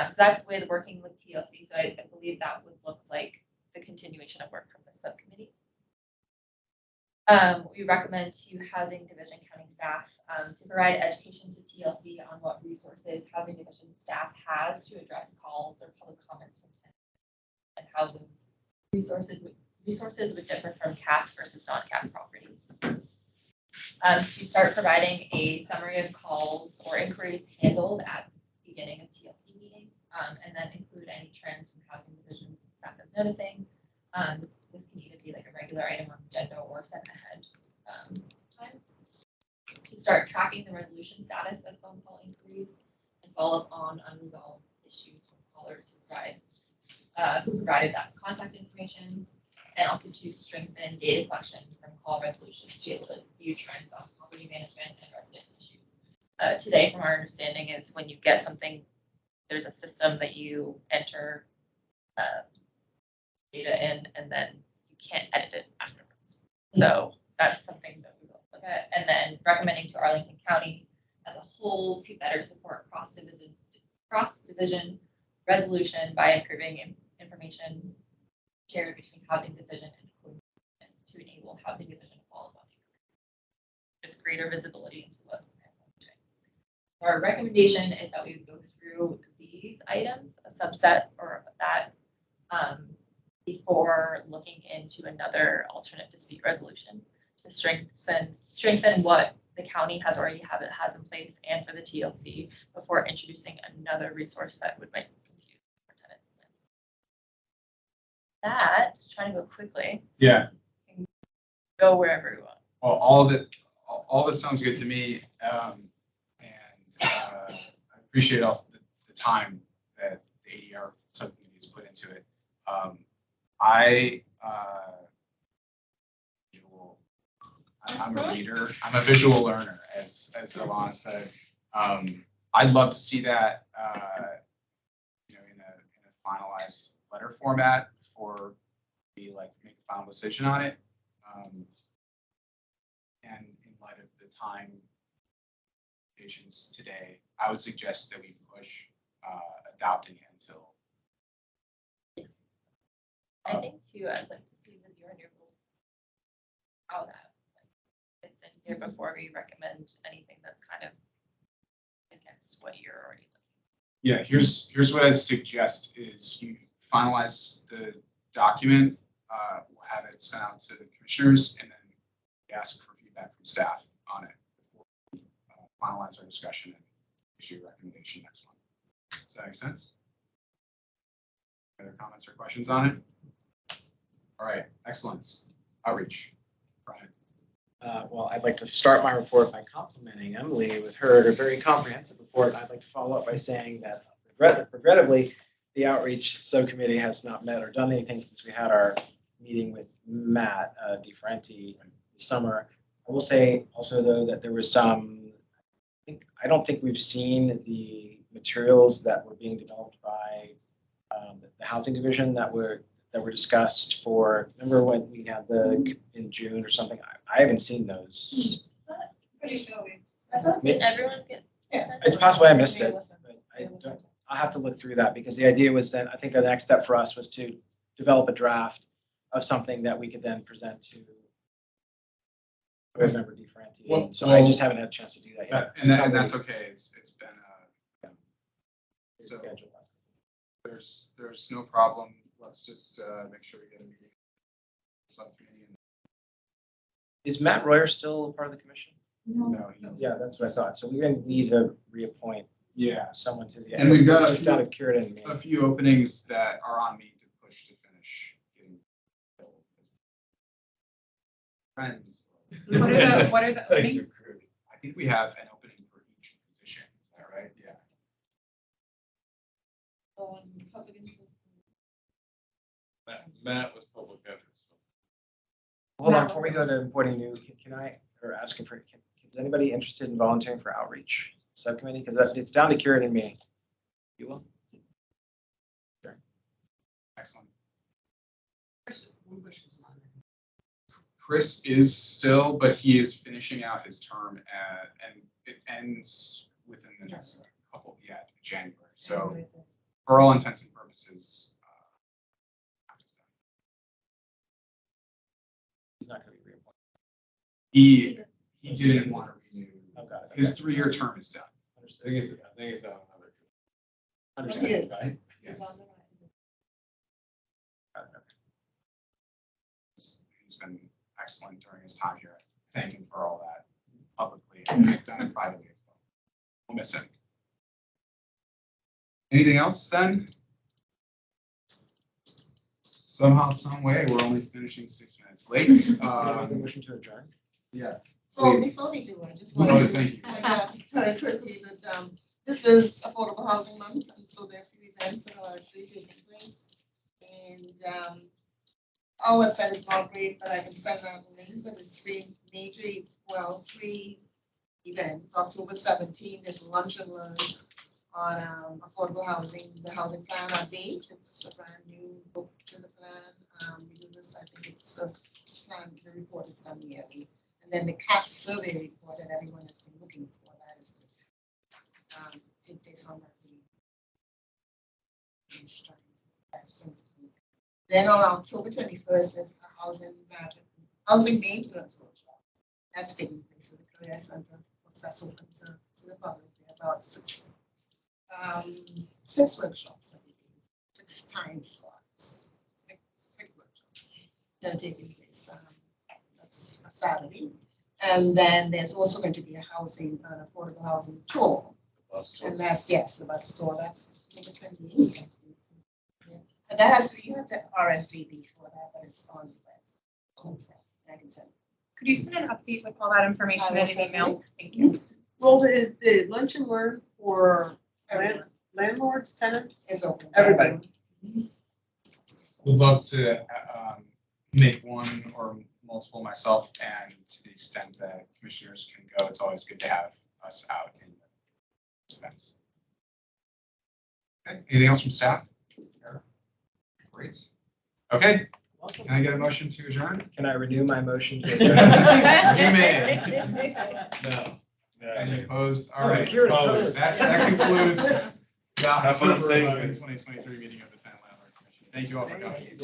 [SPEAKER 14] So that's with working with TLC. So I believe that would look like the continuation of work from the subcommittee. We recommend to Housing Division County staff to provide education to TLC on what resources Housing Division staff has to address calls or public comments from tenants and how those resources would differ from CAF versus non-CAF properties. To start providing a summary of calls or inquiries handled at the beginning of TLC meetings, and then include any trends from Housing Division staff is noticing. This can either be like a regular item on the agenda or set ahead time. To start tracking the resolution status of phone call inquiries and follow up on unresolved issues from callers who provided that contact information, and also to strengthen data collection from call resolutions to be able to view trends on property management and resident issues. Today, from our understanding, is when you get something, there's a system that you enter data in, and then you can't edit it afterwards. So that's something that we will look at. And then recommending to Arlington County as a whole to better support cross-division resolution by improving information shared between Housing Division and to enable Housing Division to follow up. Just greater visibility into what we're doing. Our recommendation is that we would go through these items, a subset or that, before looking into another alternate dispute resolution to strengthen what the county has in place and for the TLC before introducing another resource that would make confuse our tenants. That, trying to go quickly.
[SPEAKER 2] Yeah.
[SPEAKER 14] Go wherever you want.
[SPEAKER 2] Well, all this sounds good to me, I appreciate all the time that the ADR subcommittee has put into it. I'm a reader. I'm a visual learner, as Alana said. I'd love to see that, in a finalized letter format before we make a final decision on it. And in light of the time patients today, I would suggest that we push adopting it until.
[SPEAKER 14] Yes. I think too, I'd like to see with your rules how that fits in here before we recommend anything that's kind of against what you're already looking.
[SPEAKER 2] Yeah, here's what I'd suggest is you finalize the document, we'll have it sent out to the commissioners, and then we ask for feedback from staff on it before we finalize our discussion and issue a recommendation next month. Does that make sense? Other comments or questions on it? All right, excellence. Outreach. Brian.
[SPEAKER 8] Well, I'd like to start my report by complimenting Emily with her very comprehensive report. I'd like to follow up by saying that regrettably, the outreach subcommittee has not met or done anything since we had our meeting with Matt DiFerenti this summer. I will say also, though, that there was some, I don't think we've seen the materials that were being developed by the housing division that were discussed for, remember when we had in June or something? I haven't seen those.
[SPEAKER 11] Pretty sure
[SPEAKER 14] Did everyone get?
[SPEAKER 8] It's possible I missed it, but I'll have to look through that, because the idea was that I think the next step for us was to develop a draft of something that we could then present to Member DiFerenti. So I just haven't had a chance to do that yet.
[SPEAKER 2] And that's okay. It's been so there's no problem. Let's just make sure we get a meeting subcommittee and
[SPEAKER 8] Is Matt Royer still part of the commission?
[SPEAKER 2] No,
[SPEAKER 8] Yeah, that's what I thought. So we're gonna need to reappoint
[SPEAKER 2] yeah,
[SPEAKER 8] someone to the.
[SPEAKER 2] And we've got
[SPEAKER 8] Just out of curiosity and me.
[SPEAKER 2] a few openings that are on me to push to finish getting filled. Friends.
[SPEAKER 7] What are the openings?
[SPEAKER 2] I think we have an opening for each position, is that right? Yeah.
[SPEAKER 11] Public interest.
[SPEAKER 9] Matt was public interest.
[SPEAKER 8] Hold on, before we go to appointing new, can I, or asking for, is anybody interested in volunteering for outreach subcommittee? Because it's down to Kieran and me. You will?
[SPEAKER 2] Excellent.
[SPEAKER 5] Chris Woolbush is on there.
[SPEAKER 2] Chris is still, but he is finishing out his term and it ends within the next couple, January. So for all intents and purposes,
[SPEAKER 8] He's not gonna be reappointed.
[SPEAKER 2] he didn't want to renew.
[SPEAKER 8] Oh, got it.
[SPEAKER 2] His 3-year term is done.
[SPEAKER 9] I think it's on another.
[SPEAKER 8] Understood,
[SPEAKER 11] Yeah.
[SPEAKER 8] right?
[SPEAKER 2] Yes. He's been excellent during his time here. Thank him for all that publicly, and I've done it privately as well. We'll miss him. Anything else then? Somehow, some way, we're only finishing 6 minutes late.
[SPEAKER 8] Motion to adjourn.
[SPEAKER 2] Yeah.
[SPEAKER 11] So
[SPEAKER 2] Please.
[SPEAKER 11] before we do, I just
[SPEAKER 2] Oh,
[SPEAKER 11] wanted to
[SPEAKER 2] thank you.
[SPEAKER 11] point out very quickly that this is Affordable Housing Month, and so there are a few events that are actually taking place. And our website is not great, but I can send out a link, but it's three events. October 17th is Lunch and Learn on affordable housing, the housing plan update. It's a brand new book to the plan. We do this, I think it's plan, the report is done yearly. And then the CAP survey report that everyone has been looking for, that is good. Take place on that week. Then on October 21st, there's a housing maintenance workshop. That's taking place at the Career Center. That's open to the public. There are about six workshops that we do, 6 time slots, six workshops that are taking place. That's a Saturday. And then there's also going to be an affordable housing tour. And that's, the bus tour. That's number 28. Yeah. And that has to be, you have to RSVP for that, but it's on the website. I can send it.
[SPEAKER 7] Could you send an update with all that information
[SPEAKER 11] I will
[SPEAKER 7] in an
[SPEAKER 11] send
[SPEAKER 7] email?
[SPEAKER 11] it.
[SPEAKER 7] Thank you.
[SPEAKER 12] Well, is the lunch and learn for
[SPEAKER 11] Everyone
[SPEAKER 12] landlords, tenants?
[SPEAKER 11] is open.
[SPEAKER 12] Everybody.
[SPEAKER 2] Would love to make one or multiple myself, and to the extent that commissioners can go, it's always good to have us out in the events. Okay. Anything else from staff? Great. Okay. Can I get a motion to adjourn?
[SPEAKER 8] Can I renew my motion to adjourn?
[SPEAKER 2] You may.
[SPEAKER 9] No.
[SPEAKER 2] Any opposed? All
[SPEAKER 8] Oh,
[SPEAKER 2] right.
[SPEAKER 8] Kieran opposed.
[SPEAKER 2] That concludes the
[SPEAKER 9] Have fun
[SPEAKER 2] October
[SPEAKER 9] saying
[SPEAKER 2] 11,
[SPEAKER 9] it.
[SPEAKER 2] 2023 meeting of the Tenant Landlord Commission. Thank you all for coming.